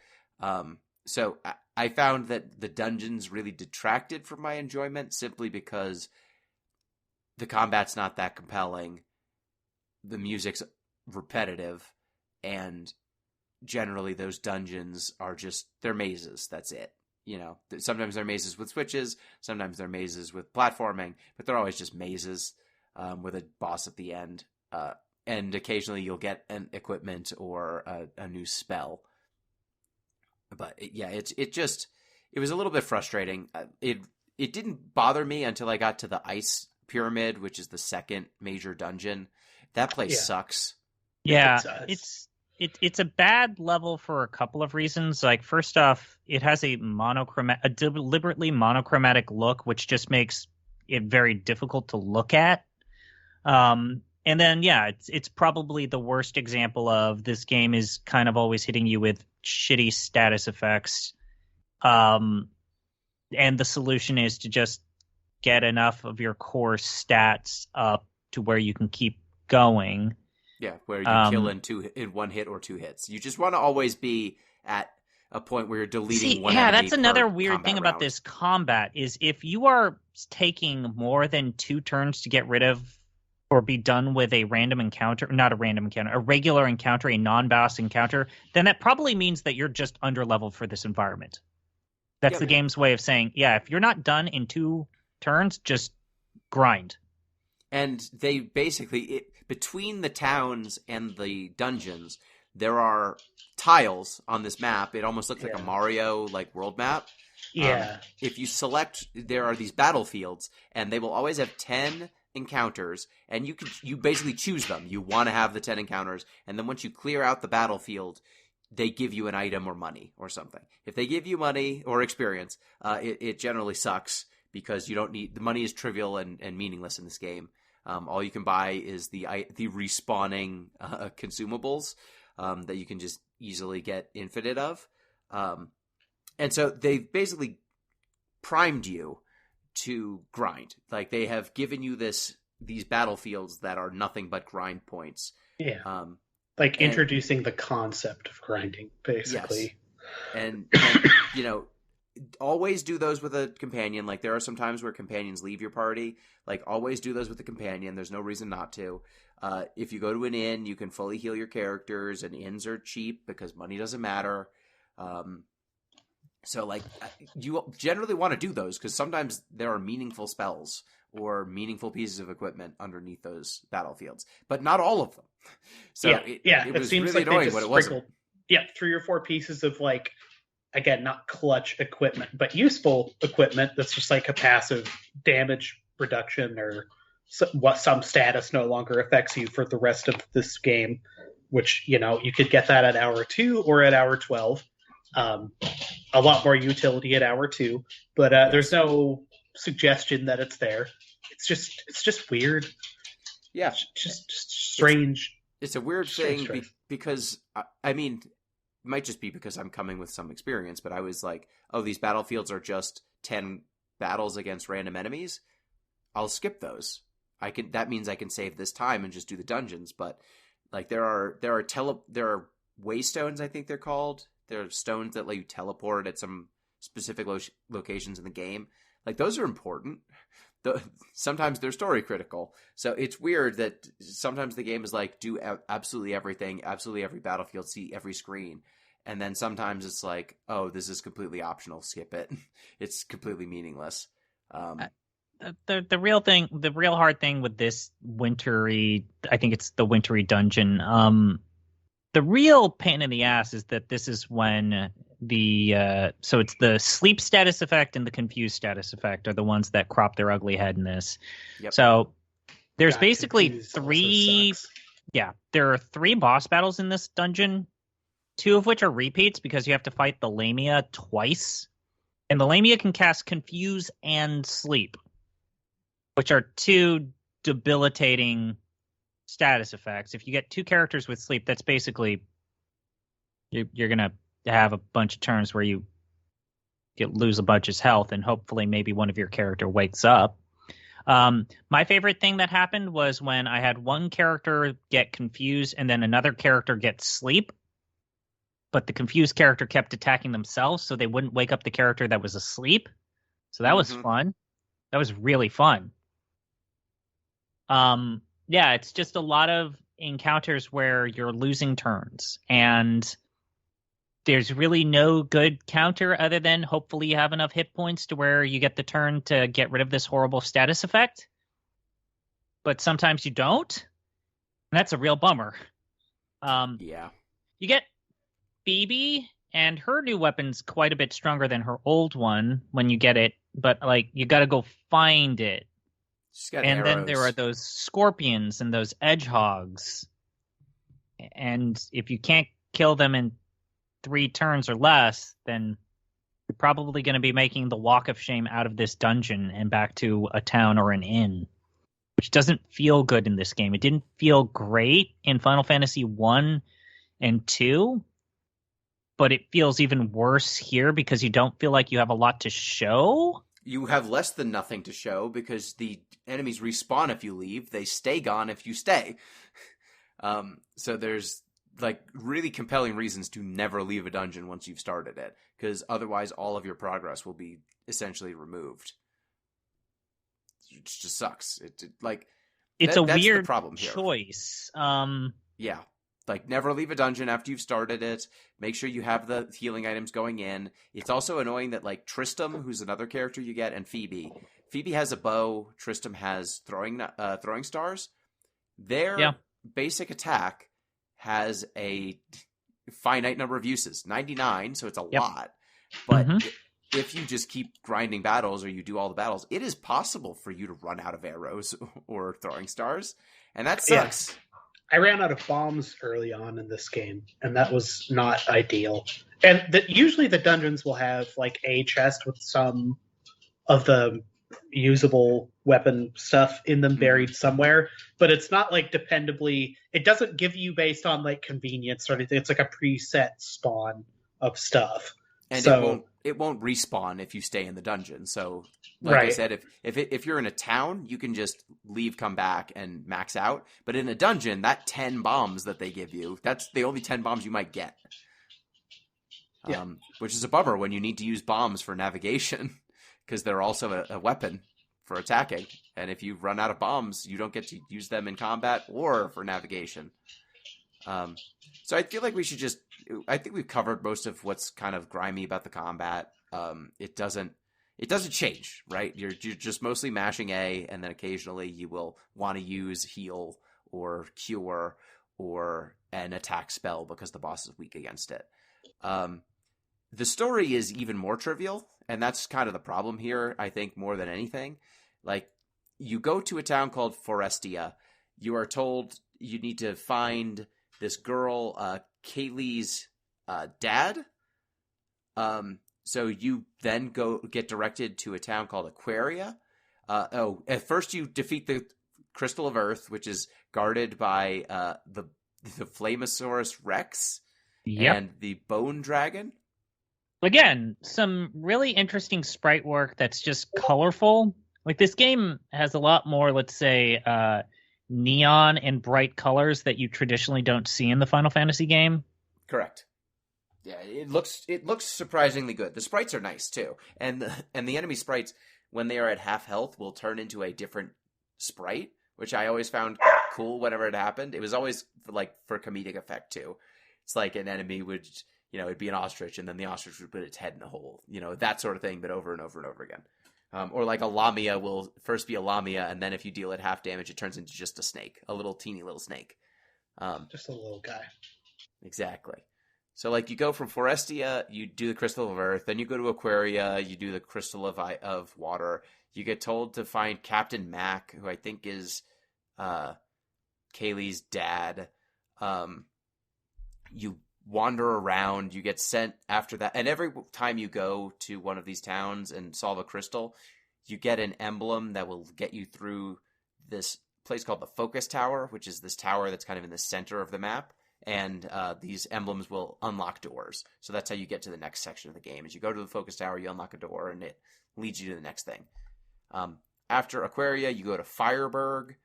So I found that the dungeons really detracted from my enjoyment simply because the combat's not that compelling, the music's repetitive, and generally those dungeons are just, they're mazes. That's it. Sometimes they're mazes with switches, sometimes they're mazes with platforming, but they're always just mazes with a boss at the end. And occasionally you'll get an equipment or a new spell. But it was a little bit frustrating. It didn't bother me until I got to the Ice Pyramid, which is the second major dungeon. That place sucks. Yeah, it's a bad level for a couple of reasons. Like, first off, it has a deliberately monochromatic look, which just makes it very difficult to look at. And then, it's probably the worst example of this game is kind of always hitting you with shitty status effects. And the solution is to just get enough of your core stats up to where you can keep going. Yeah, where you kill in one hit or 2 hits. You just want to always be at a point where you're deleting one enemy. That's another per weird thing combat about round. this combat is if you are taking more than 2 turns to get rid of or be done with a random encounter, not a random encounter, a regular encounter, a non-boss encounter, then that probably means that you're just underleveled for this environment. That's the game's way of saying, yeah, if you're not done in 2 turns, just grind. And they basically, between the towns and the dungeons, there are tiles on this map. It almost looks like a Mario world map. Yeah. If you select, there are these battlefields, and they will always have 10 encounters, and you basically choose them. You want to have the 10 encounters, and then once you clear out the battlefield, they give you an item or money or something. If they give you money or experience, it generally sucks because you don't need the money is trivial and meaningless in this game. All you can buy is the respawning consumables that you can just easily get infinite of. And so they've basically primed you to grind. Like they have given you these battlefields that are nothing but grind points. Yeah. Introducing the concept of grinding, basically. Yes. And always do those with a companion. Like there are some times where companions leave your party. Like always do those with a companion. There's no reason not to. If you go to an inn, you can fully heal your characters, and inns are cheap because money doesn't matter. So you generally want to do those because sometimes there are meaningful spells or meaningful pieces of equipment underneath those battlefields, but not all of them. So it was seems really like annoying when it wasn't. 3 or 4 pieces of again, not clutch equipment, but useful equipment that's just like a passive damage reduction or some status no longer affects you for the rest of this game, which, you could get that at hour 2 or at hour 12. A lot more utility at hour 2, but there's no suggestion that it's there. It's just weird. Yeah. It's just strange. It's a weird thing because, it might just be because I'm coming with some experience, but I was like, oh, these battlefields are just 10 battles against random enemies. I'll skip those. That means I can save this time and just do the dungeons. But there are waystones, I think they're called. There are stones that let you teleport at some specific locations in the game. Those are important. Sometimes they're story critical. So it's weird that sometimes the game is do absolutely everything, absolutely every battlefield, see every screen. And then sometimes it's oh, this is completely optional. Skip it. It's completely meaningless. The real hard thing with this wintry, I think it's the wintry dungeon. The real pain in the ass is that this is when so it's the sleep status effect and the confused status effect are the ones that crop their ugly head in this. Yep. So there's basically 3. Yeah, there are 3 boss battles in this dungeon, 2 of which are repeats because you have to fight the Lamia twice. And the Lamia can cast confuse and sleep, which are 2 debilitating status effects. If you get 2 characters with sleep, that's basically you're gonna have a bunch of turns where you lose a bunch of health, and hopefully maybe one of your character wakes up. My favorite thing that happened was when I had one character get confused and then another character get sleep, but the confused character kept attacking themselves so they wouldn't wake up the character that was asleep. So that was fun. That was really fun. Yeah, it's just a lot of encounters where you're losing turns, and there's really no good counter other than hopefully you have enough hit points to where you get the turn to get rid of this horrible status effect. But sometimes you don't, and that's a real bummer. Yeah. You get Phoebe, and her new weapon's quite a bit stronger than her old one when you get it, but you got to go find it. And arrows. Then there are those scorpions and those edgehogs. And if you can't kill them in 3 turns or less, then you're probably going to be making the walk of shame out of this dungeon and back to a town or an inn, which doesn't feel good in this game. It didn't feel great in Final Fantasy 1 and 2, but it feels even worse here because you don't feel like you have a lot to show. You have less than nothing to show because the enemies respawn if you leave. They stay gone if you stay. So there's like really compelling reasons to never leave a dungeon once you've started it, because otherwise all of your progress will be essentially removed. It just sucks. It's that's a weird the problem here. choice. Yeah. Like, never leave a dungeon after you've started it. Make sure you have the healing items going in. It's also annoying that, like, Tristram, who's another character you get, and Phoebe. Phoebe has a bow. Tristram has throwing stars. Their basic attack has a finite number of uses. 99, so it's a lot. But if you just keep grinding battles or you do all the battles, it is possible for you to run out of arrows or throwing stars. And that sucks. Yeah. I ran out of bombs early on in this game, and that was not ideal. And usually the dungeons will have like a chest with some of the usable weapon stuff in them buried somewhere, but it's not like dependably. It doesn't give you based on like convenience or anything. It's like a preset spawn of stuff. And so, it won't respawn if you stay in the dungeon. So, like I said, if you're in a town, you can just leave, come back, and max out. But in a dungeon, that 10 bombs that they give you, that's the only 10 bombs you might get. Which is a bummer when you need to use bombs for navigation, because they're also a weapon for attacking. And if you run out of bombs, you don't get to use them in combat or for navigation. So I feel like we should I think we've covered most of what's kind of grimy about the combat. It doesn't change, right? You're just mostly mashing A, and then occasionally you will want to use heal or cure or an attack spell because the boss is weak against it. The story is even more trivial, and that's kind of the problem here, I think, more than anything. Like, you go to a town called Forestia. You are told you need to find this girl, Kaylee's dad. So you then get directed to a town called Aquaria. At first you defeat the Crystal of Earth, which is guarded by the Flamosaurus Rex and the Bone Dragon. Again, some really interesting sprite work that's just colorful. Like, this game has a lot more, let's say, neon and bright colors that you traditionally don't see in the Final Fantasy game. Correct. Yeah, it looks surprisingly good. The sprites are nice too, and the enemy sprites, when they are at half health, will turn into a different sprite, which I always found cool whenever it happened. It was always like for comedic effect too. It's like an enemy would, it'd be an ostrich, and then the ostrich would put its head in a hole, that sort of thing, but over and over and over again. Or like a Lamia will first be a Lamia, and then if you deal it half damage, it turns into just a snake, a little teeny little snake. Just a little guy. Exactly. So like you go from Forestia, you do the Crystal of Earth, then you go to Aquaria, you do the Crystal of Water. You get told to find Captain Mac, who I think is Kaylee's dad. You wander around, you get sent after that, and every time you go to one of these towns and solve a crystal, you get an emblem that will get you through this place called the Focus Tower, which is this tower that's kind of in the center of the map, and these emblems will unlock doors. So that's how you get to the next section of the game. As you go to the Focus Tower, you unlock a door, and it leads you to the next thing. After Aquaria, you go to Fireburg,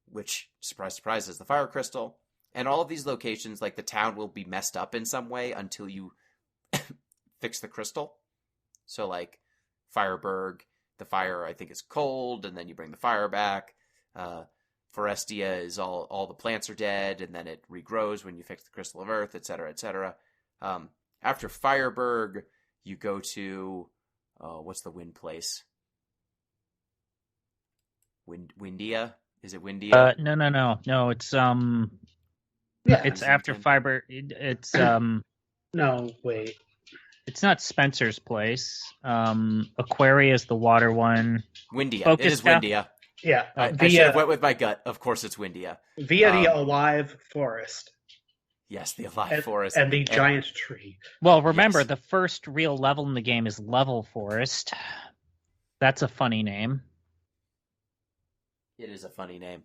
which, surprise, surprise, is the Fire Crystal. And all of these locations, like the town will be messed up in some way until you fix the crystal. So like Fireburg, the fire I think is cold, and then you bring the fire back. Forestia is all the plants are dead, and then it regrows when you fix the Crystal of Earth, etc., etc. After Fireburg, you go to what's the wind place? Windia? Is it Windia? No. It's it's after Fiber. It's No, wait. It's not Spencer's place. Aquaria is the water one. Windia. It is Windia. Yeah. I should have went with my gut. Of course it's Windia. Via the Alive Forest. Yes, the Alive Forest. And the giant tree. Well, remember, the first real level in the game is Level Forest. That's a funny name. It is a funny name.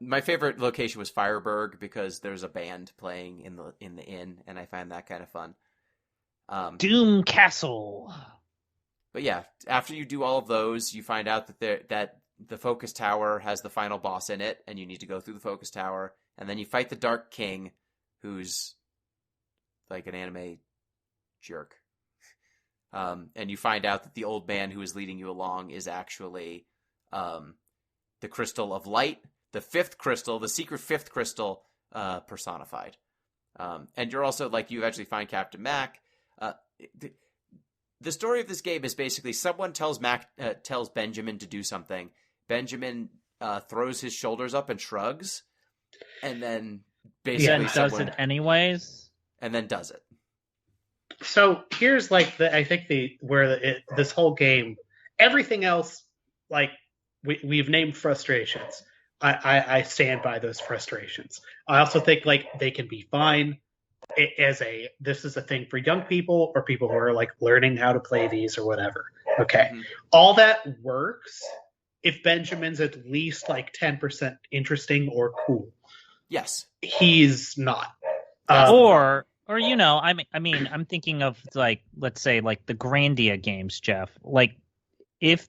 My favorite location was Fireburg because there's a band playing in the inn, and I find that kind of fun. Doom Castle. But yeah, after you do all of those, you find out that the Focus Tower has the final boss in it, and you need to go through the Focus Tower, and then you fight the Dark King, who's like an anime jerk. And you find out that the old man who is leading you along is actually the Crystal of Light, the fifth crystal, the secret fifth crystal personified. And you're also, like, you eventually find Captain Mac. The story of this game is basically someone tells Benjamin to do something. Benjamin throws his shoulders up and shrugs, and then basically does it anyways. And then does it. So here's like this whole game, everything else, like we've named frustrations. I stand by those frustrations. I also think like they can be fine this is a thing for young people or people who are like learning how to play these or whatever. Okay. Mm-hmm. All that works if Benjamin's at least like 10% interesting or cool. Yes. He's not. Or you know, I mean, I'm thinking of like, let's say like the Grandia games, Jeff. Like, if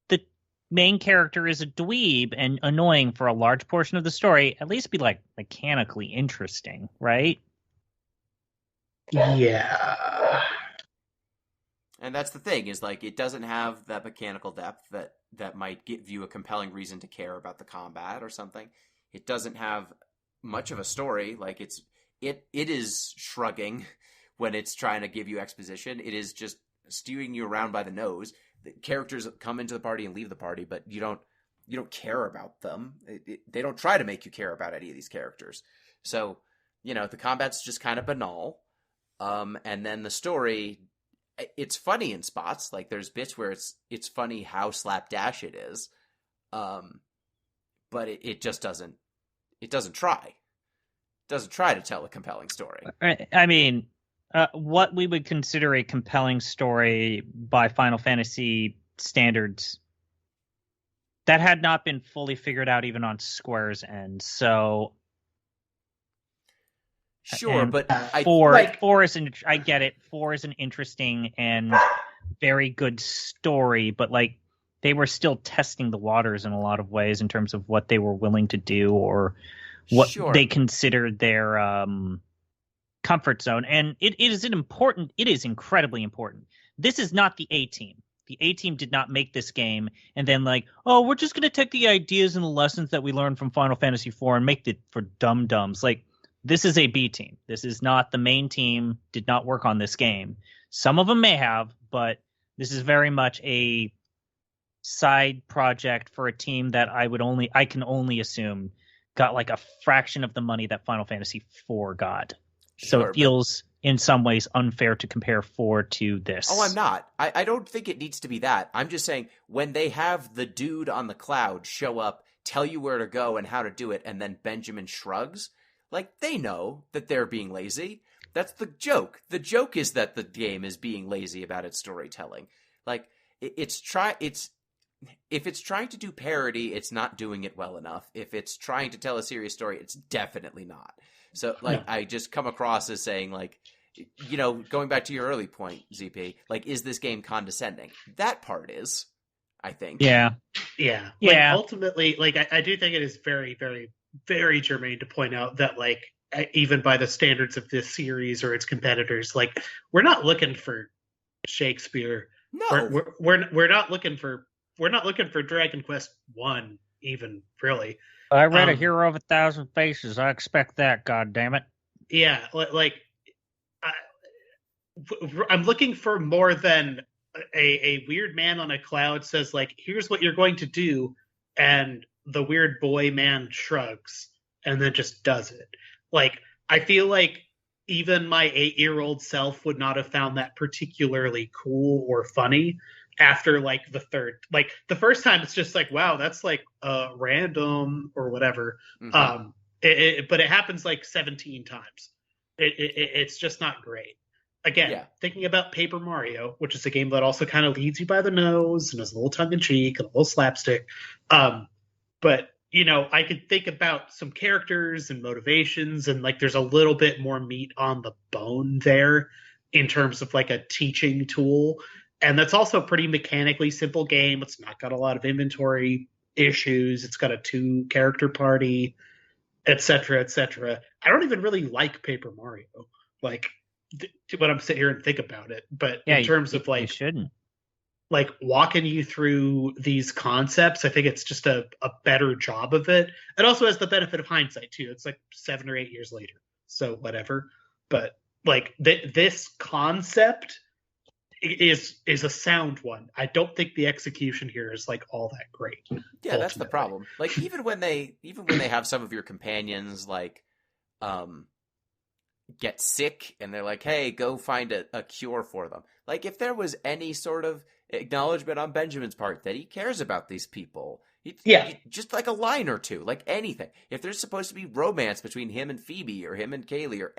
the main character is a dweeb and annoying for a large portion of the story, at least be like mechanically interesting, right? Yeah. And that's the thing, is like it doesn't have that mechanical depth that might give you a compelling reason to care about the combat or something. It doesn't have much of a story. Like it is shrugging when it's trying to give you exposition. It is just steering you around by the nose. The characters come into the party and leave the party, but you don't care about them. They don't try to make you care about any of these characters. So, you know, the combat's just kind of banal. And then the story, it's funny in spots. Like there's bits where it's funny how slapdash it is. But it just doesn't try. It doesn't try to tell a compelling story. I mean, what we would consider a compelling story by Final Fantasy standards, that had not been fully figured out even on Square's end. So sure, but four is I get it. 4 is an interesting and very good story, but like they were still testing the waters in a lot of ways in terms of what they were willing to do or what they considered their comfort zone. And it is incredibly important. This is not the A-Team. The A-Team did not make this game and then like, oh, we're just going to take the ideas and the lessons that we learned from Final Fantasy IV and make it for dum-dums. Like, this is a B team. This is not the main team, did not work on this game. Some of them may have, but this is very much a side project for a team that I can only assume got like a fraction of the money that Final Fantasy IV got. So it feels in some ways unfair to compare 4 to this. Oh, I'm not. I don't think it needs to be that. I'm just saying when they have the dude on the cloud show up, tell you where to go and how to do it, and then Benjamin shrugs, like they know that they're being lazy. That's the joke. The joke is that the game is being lazy about its storytelling. Like if it's trying to do parody, it's not doing it well enough. If it's trying to tell a serious story, it's definitely not. So, like, I just come across as saying, like, you know, going back to your early point, ZP, like, is this game condescending? That part is, I think. Yeah. Yeah. Like, ultimately, like, I do think it is very, very, very germane to point out that, like, even by the standards of this series or its competitors, like, we're not looking for Shakespeare. No. We're not looking for Dragon Quest 1 even, really. I read A Hero of a Thousand Faces. I expect that, goddammit. Yeah, like I'm looking for more than a weird man on a cloud says, like, here's what you're going to do, and the weird boy man shrugs and then just does it. Like, I feel like even my 8-year-old self would not have found that particularly cool or funny. After like the third, like the first time, it's just like, wow, that's like random or whatever. Mm-hmm. But it happens like 17 times. It's just not great. Again, thinking about Paper Mario, which is a game that also kind of leads you by the nose and is a little tongue in cheek and a little slapstick. But you know, I could think about some characters and motivations, and like there's a little bit more meat on the bone there. in terms of like a teaching tool. And that's also a pretty mechanically simple game. It's not got a lot of inventory issues. It's got a 2-character party, etc., etc. I don't even really like Paper Mario. Like, when I'm sitting here and think about it, but in terms of like, you shouldn't. Like walking you through these concepts, I think it's just a better job of it. It also has the benefit of hindsight too. It's like 7 or 8 years later, so whatever. But like this concept is a sound one. I don't think the execution here is like all that great. Yeah, ultimately. That's the problem. Like even when they have some of your companions like get sick and they're like, hey, go find a cure for them. Like if there was any sort of acknowledgement on Benjamin's part that he cares about these people, just like a line or two, like anything. If there's supposed to be romance between him and Phoebe or him and Kaylee or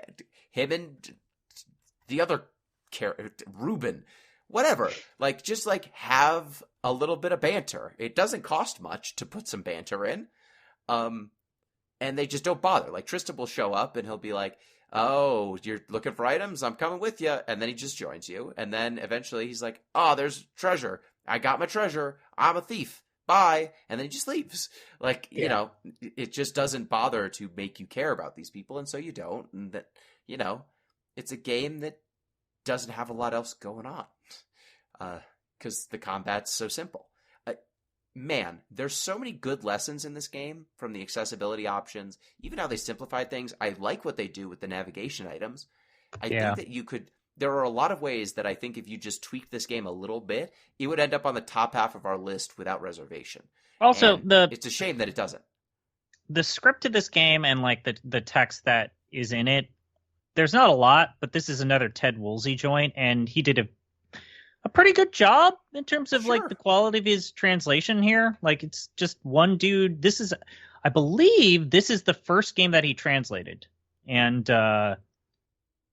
him and the other character, Ruben, whatever, like just like have a little bit of banter. It doesn't cost much to put some banter in, and they just don't bother. Like Tristan will show up and he'll be like, oh, you're looking for items? I'm coming with you. And then he just joins you. And then eventually he's like, oh, there's treasure. I got my treasure. I'm a thief. Bye. And then he just leaves. Like, you know, it just doesn't bother to make you care about these people. And so you don't. And that, you know, it's a game that doesn't have a lot else going on. Because the combat's so simple. Man, there's so many good lessons in this game, from the accessibility options, even how they simplified things. I like what they do with the navigation items. I think that there are a lot of ways that I think if you just tweak this game a little bit, it would end up on the top half of our list without reservation. Also, it's a shame that it doesn't. The script of this game and like the text that is in it, there's not a lot, but this is another Ted Woolsey joint, and he did a pretty good job in terms of like the quality of his translation here. Like it's just one dude. I believe this is the first game that he translated, and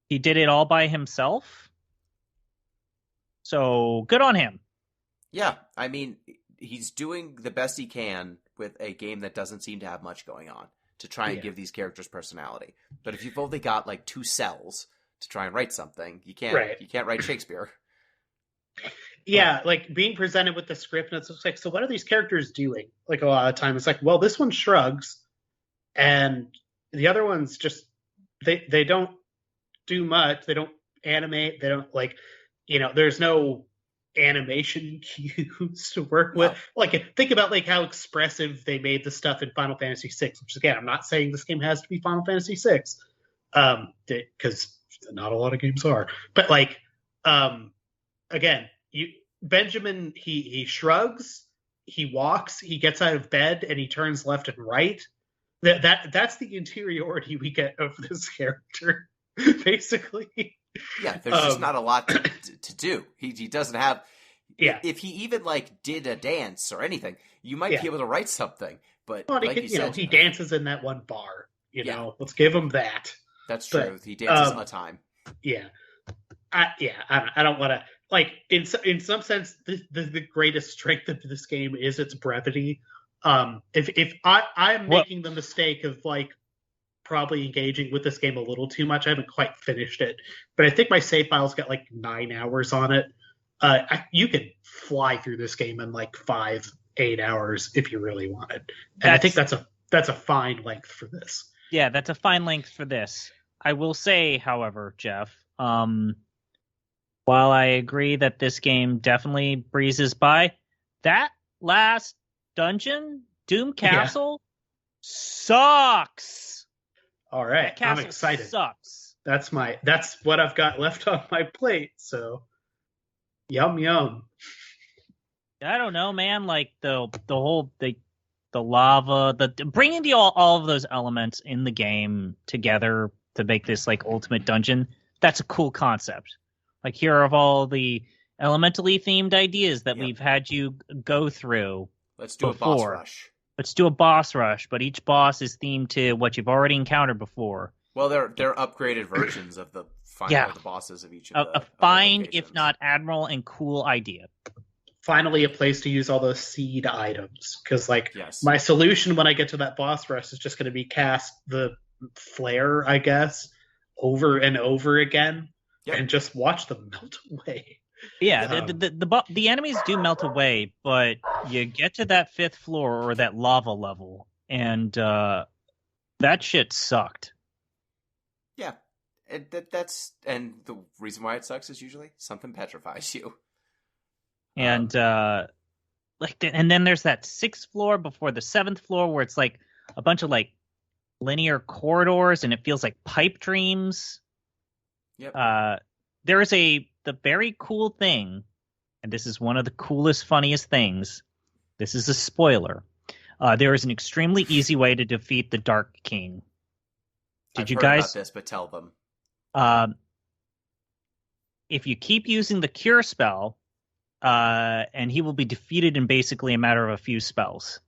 he did it all by himself. So good on him. Yeah, I mean, he's doing the best he can with a game that doesn't seem to have much going on to try and give these characters personality. But if you've only got like 2 cells to try and write something, you can't write Shakespeare. Yeah, like being presented with the script, and it's like, so what are these characters doing? Like a lot of time, it's like, well, this one shrugs, and the other ones just they don't do much. They don't animate. They don't like, you know, there's no animation cues to work with. Like think about like how expressive they made the stuff in Final Fantasy VI, which again, I'm not saying this game has to be Final Fantasy VI, because not a lot of games are, but like. Again, Benjamin, he shrugs, he walks, he gets out of bed, and he turns left and right. That's the interiority we get of this character, basically. Yeah, there's just not a lot to do. He doesn't have. Yeah. If he even like did a dance or anything, you might be able to write something. But well, like you said, he dances in that one bar. You know, let's give him that. That's true. He dances a time. Yeah. I don't want to, like, in some sense, the greatest strength of this game is its brevity. If I'm making the mistake of like probably engaging with this game a little too much, I haven't quite finished it, but I think my save file's got like 9 hours on it. You could fly through this game in like 5-8 hours if you really wanted, and I think that's a fine length for this. Yeah, that's a fine length for this. I will say, however, Jeff, while I agree that this game definitely breezes by, that last dungeon, Doom Castle, sucks. All right, I'm excited. Sucks. That's what I've got left on my plate. So, yum yum. I don't know, man. Like the lava, bringing all of those elements in the game together to make this like ultimate dungeon. That's a cool concept. Like, here are all the elementally themed ideas that we've had you go through. Let's do a boss rush. Let's do a boss rush, but each boss is themed to what you've already encountered before. Well, they're upgraded versions of the final the bosses of each of the a fine, if not admiral, and cool idea. Finally, a place to use all those seed items, because my solution when I get to that boss rush is just going to be cast the flare, I guess, over and over again. and just watch them melt away. Yeah, the enemies do melt away, but you get to that 5th floor or that lava level, and that shit sucked. Yeah, that's and the reason why it sucks is usually something petrifies you. And and then there's that 6th floor before the 7th floor where it's like a bunch of like linear corridors, and it feels like pipe dreams. Yep. There is the very cool thing, and this is one of the coolest, funniest things. This is a spoiler. There is an extremely easy way to defeat the Dark King. I've heard about this, but tell them. If you keep using the cure spell, and he will be defeated in basically a matter of a few spells.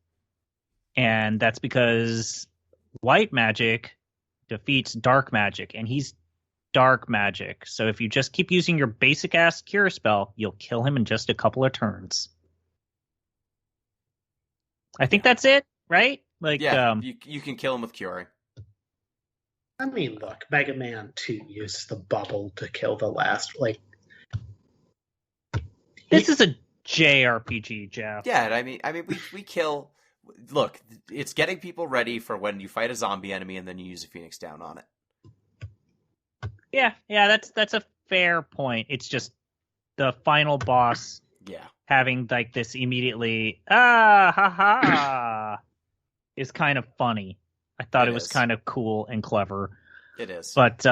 And that's because white magic defeats dark magic, and he's dark magic. So if you just keep using your basic ass cure spell, you'll kill him in just a couple of turns. I think that's it, right? Like, you can kill him with curing. I mean, look, Mega Man 2 uses the bubble to kill the last. Like, this is a JRPG, Jeff. Yeah, I mean, we kill. Look, it's getting people ready for when you fight a zombie enemy and then you use a Phoenix Down on it. Yeah, that's a fair point. It's just the final boss. Yeah. Having like this immediately is kind of funny. I thought it was kind of cool and clever. It is. But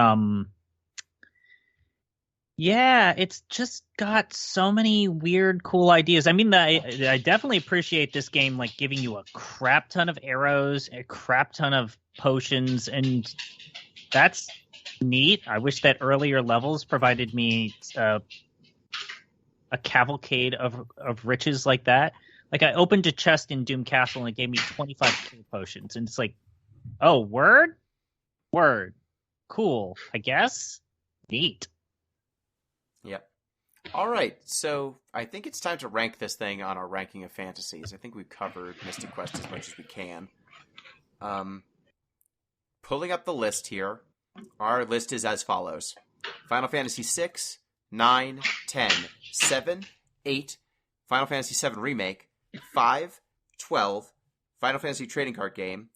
yeah, it's just got so many weird, cool ideas. I mean, I definitely appreciate this game, like giving you a crap ton of arrows, a crap ton of potions, and that's neat. I wish that earlier levels provided me a cavalcade of riches like that. Like I opened a chest in Doom Castle and it gave me 25 potions, and it's like, oh, word, cool. I guess neat. Yep. All right, so I think it's time to rank this thing on our ranking of fantasies. I think we've covered Mystic Quest as much as we can. Pulling up the list here, our list is as follows: Final Fantasy 6, 9, 10, 7, 8, Final Fantasy 7 Remake, 5, 12, Final Fantasy Trading Card Game,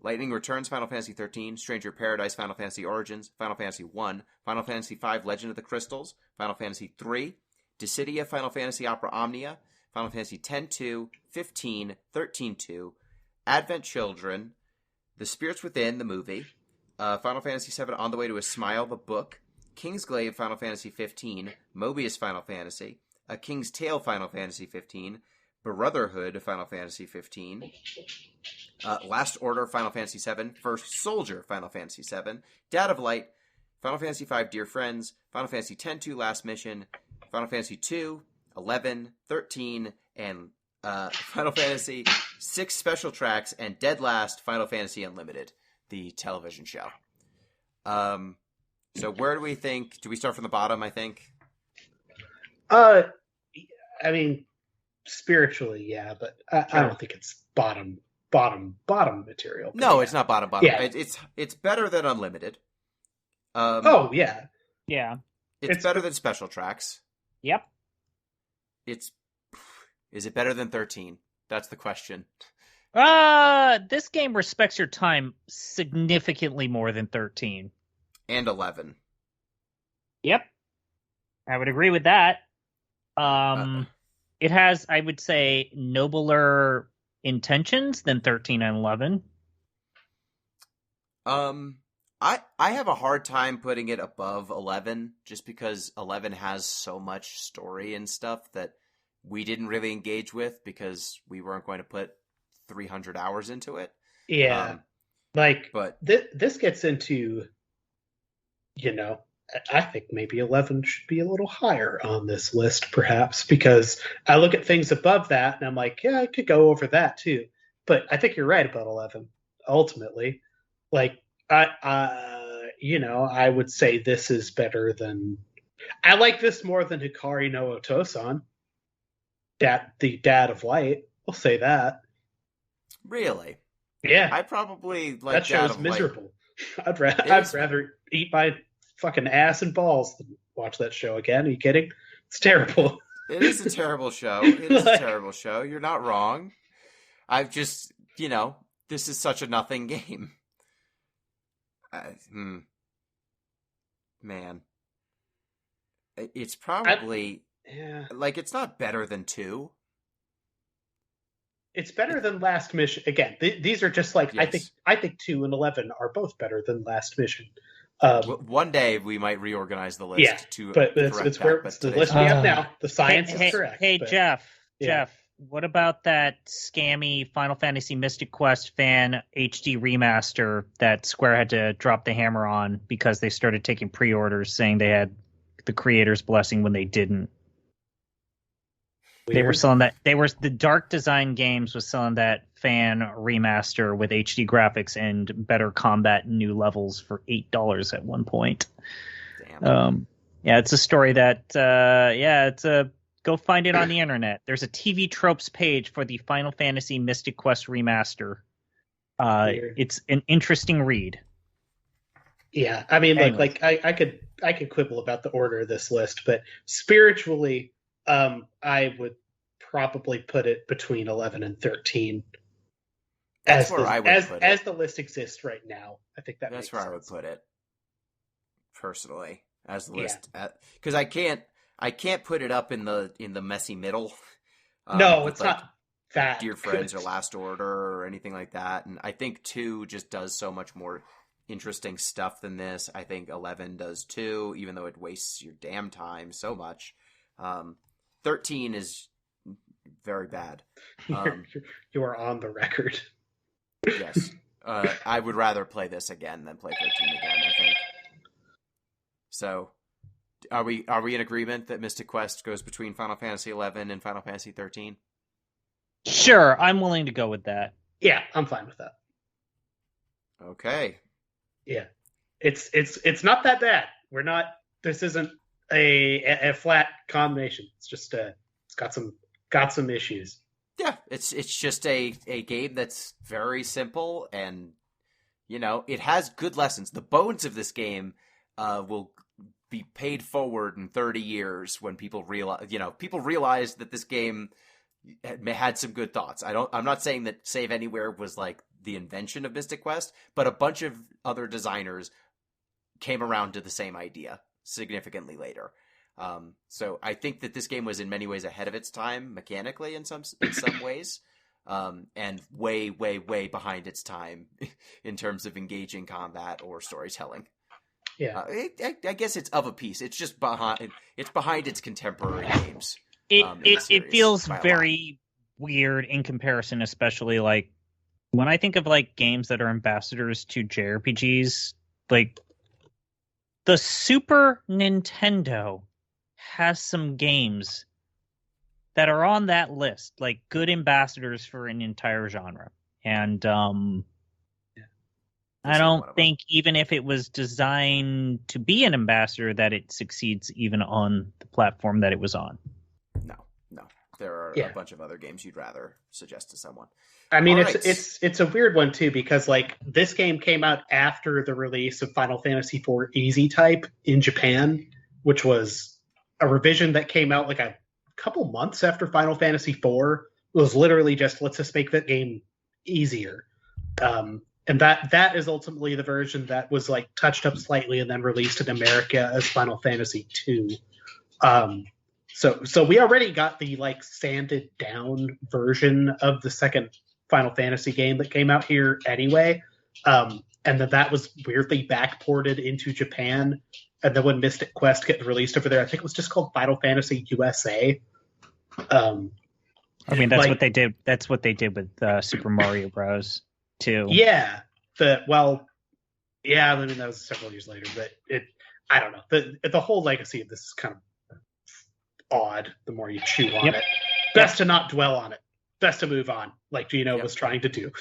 Lightning Returns Final Fantasy 13, Stranger Paradise Final Fantasy Origins, Final Fantasy 1, Final Fantasy 5 Legend of the Crystals, Final Fantasy 3, Dissidia Final Fantasy Opera Omnia, Final Fantasy 10-2, 15, 13-2, Advent Children, The Spirits Within, the movie, Final Fantasy 7 On the Way to a Smile, the book, Kingsglaive Final Fantasy 15, Mobius Final Fantasy, A King's Tale Final Fantasy 15, Brotherhood Final Fantasy 15, Last Order Final Fantasy 7, First Soldier Final Fantasy 7, Dad of Light, Final Fantasy 5 Dear Friends, Final Fantasy 10-2 Last Mission, Final Fantasy 2, 11, 13, and Final Fantasy 6 Special Tracks, and dead last, Final Fantasy Unlimited, the television show. So where do we think? Do we start from the bottom, I think? I mean, spiritually, yeah, but I don't think it's bottom material. No, it's not bottom. Yeah. It's better than Unlimited. Oh, yeah. Yeah. It's better than Special Tracks. Yep. Is it better than 13? That's the question. This game respects your time significantly more than 13. And 11. Yep. I would agree with that. It has, I would say, nobler intentions than 13 and 11. I have a hard time putting it above 11 just because 11 has so much story and stuff that we didn't really engage with because we weren't going to put 300 hours into it. Yeah. But this gets into, I think maybe 11 should be a little higher on this list, perhaps, because I look at things above that and I'm like, yeah, I could go over that too. But I think you're right about 11. Ultimately, like I would say this is better than. I like this more than Hikari no Otosan, the Dad of Light. I'll say that. Really? Yeah. I probably like that show's Dad of miserable. Light. I'd rather eat my fucking ass and balls than watch that show again. Are you kidding? It's terrible. It is a terrible show. It is a terrible show. You're not wrong. I've just, this is such a nothing game. Man. It's probably, it's not better than 2. It's better than Last Mission. Again, these are just like, yes. I think 2 and 11 are both better than Last Mission. One day we might reorganize the list but it's the list we have now. The science is correct. Hey, Jeff, what about that scammy Final Fantasy Mystic Quest fan HD remaster that Square had to drop the hammer on because they started taking pre-orders saying they had the creator's blessing when they didn't? Weird. They were selling that. The Dark Design Games was selling that fan remaster with HD graphics and better combat and new levels for $8 at one point. Damn. It's a story that go find it on the internet. There's a TV tropes page for the Final Fantasy Mystic Quest remaster. It's an interesting read. Yeah, I mean, anyway. I could quibble about the order of this list, but spiritually, I would probably put it between 11 and 13. That's where I would put it. As the list exists right now, I think that's makes where sense. I would put it personally as the list, because I can't put it up in the messy middle. No, it's not that Dear Friends or Last Order or anything like that. And I think 2 just does so much more interesting stuff than this. I think 11 does too, even though it wastes your damn time so much. 13 is very bad. You are on the record. Yes. I would rather play this again than play 13 again, I think. So, are we in agreement that Mystic Quest goes between Final Fantasy 11 and Final Fantasy 13? Sure, I'm willing to go with that. Yeah, I'm fine with that. Okay. Yeah. It's not that bad. This isn't a flat combination. It's just it's got some issues. Yeah, it's just a game that's very simple, and it has good lessons. The bones of this game will be paid forward in 30 years when people realize that this game had some good thoughts. I'm not saying that Save Anywhere was like the invention of Mystic Quest, but a bunch of other designers came around to the same idea significantly later. So I think that this game was in many ways ahead of its time mechanically in some ways, and way, way, way behind its time in terms of engaging combat or storytelling. Yeah, I guess it's of a piece. It's just behind its contemporary games. It feels very weird in comparison, especially like when I think of like games that are ambassadors to JRPGs, like the Super Nintendo has some games that are on that list, like good ambassadors for an entire genre. And I don't think even if it was designed to be an ambassador that it succeeds even on the platform that it was on. No. There are a bunch of other games you'd rather suggest to someone. I mean, it's a weird one too, because like this game came out after the release of Final Fantasy IV Easy Type in Japan, which was a revision that came out like a couple months after Final Fantasy IV. It was literally just, let's just make that game easier. And that is ultimately the version that was like touched up slightly and then released in America as Final Fantasy II. So we already got the like sanded down version of the second Final Fantasy game that came out here anyway. And then that was weirdly backported into Japan. And then when Mystic Quest get released over there, I think it was just called Final Fantasy USA. I mean, that's what they did. That's what they did with Super Mario Bros. Too. Yeah. I mean, that was several years later, but I don't know. The whole legacy of this is kind of odd the more you chew on it. Best to not dwell on it. Best to move on, like Gino was trying to do.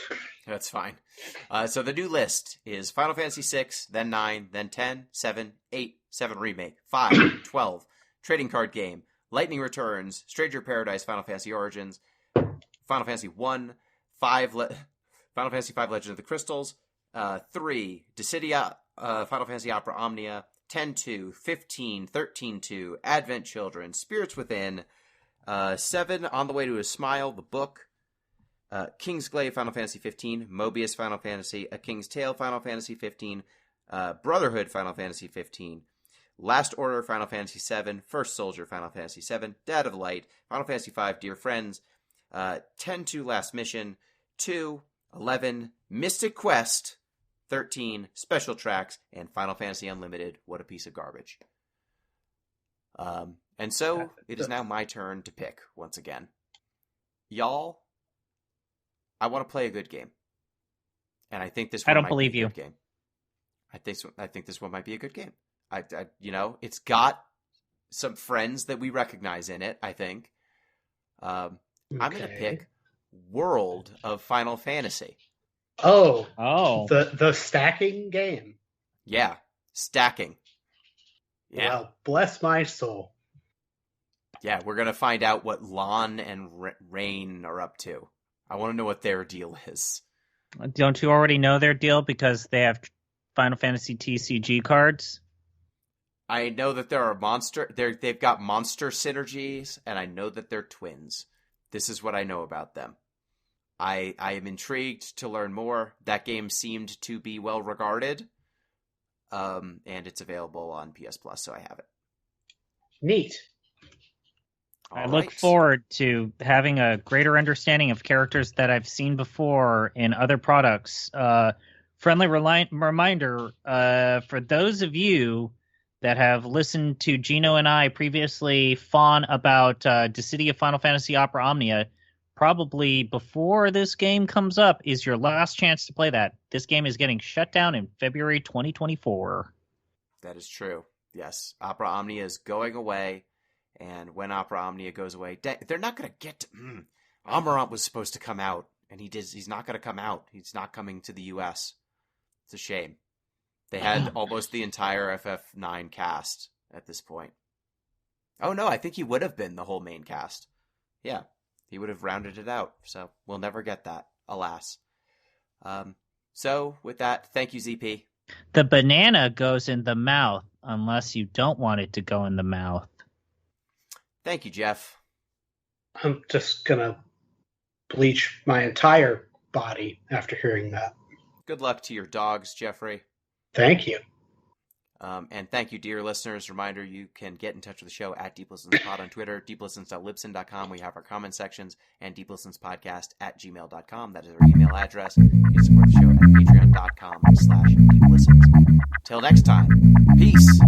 That's fine. So the new list is Final Fantasy 6, then 9, then 10, 7, 8, 7 Remake, 5, 12, Trading Card Game, Lightning Returns, Stranger Paradise, Final Fantasy Origins, Final Fantasy 1, 5, Final Fantasy V Legend of the Crystals, 3, Dissidia, Final Fantasy Opera Omnia, 10-2, 15, 13-2, Advent Children, Spirits Within, 7, On the Way to a Smile, the book, Kingsglaive, Final Fantasy 15, Mobius, Final Fantasy, A King's Tale, Final Fantasy 15, Brotherhood, Final Fantasy 15, Last Order, Final Fantasy 7, First Soldier, Final Fantasy 7, Dad of Light, Final Fantasy 5, Dear Friends, 10-2, Last Mission, 2, 11, Mystic Quest, 13, Special Tracks, and Final Fantasy Unlimited, What a Piece of Garbage. And so, it is now my turn to pick, once again. Y'all, I want to play a good game. And I think this one might be a good game. I think this one might be a good game. It's got some friends that we recognize in it, I think. I'm going to pick World of Final Fantasy. Oh. The stacking game. Yeah, stacking. Yeah. Well, bless my soul. Yeah, we're going to find out what Lon and Rain are up to. I want to know what their deal is. Don't you already know their deal because they have Final Fantasy TCG cards? I know that they've got monster synergies, and I know that they're twins. This is what I know about them. I am intrigued to learn more. That game seemed to be well regarded, and it's available on PS Plus, so I have it. Neat. I look forward to having a greater understanding of characters that I've seen before in other products. Friendly reminder, for those of you that have listened to Gino and I previously fawn about Dissidia Final Fantasy Opera Omnia, probably before this game comes up is your last chance to play that. This game is getting shut down in February 2024. That is true. Yes, Opera Omnia is going away. And when Opera Omnia goes away, they're not going to get to... Amarant was supposed to come out, and he's not going to come out. He's not coming to the U.S. It's a shame. They had almost the entire FF9 cast at this point. Oh, no, I think he would have been the whole main cast. Yeah, he would have rounded it out. So we'll never get that, alas. So with that, thank you, ZP. The banana goes in the mouth unless you don't want it to go in the mouth. Thank you, Jeff. I'm just going to bleach my entire body after hearing that. Good luck to your dogs, Jeffrey. Thank you. And thank you, dear listeners. Reminder, you can get in touch with the show at DeepListensPod on Twitter, deeplistens.libsyn.com. We have our comment sections, and deeplistenspodcast@gmail.com. That is our email address. You can support the show at patreon.com/deeplistens. Till next time, peace.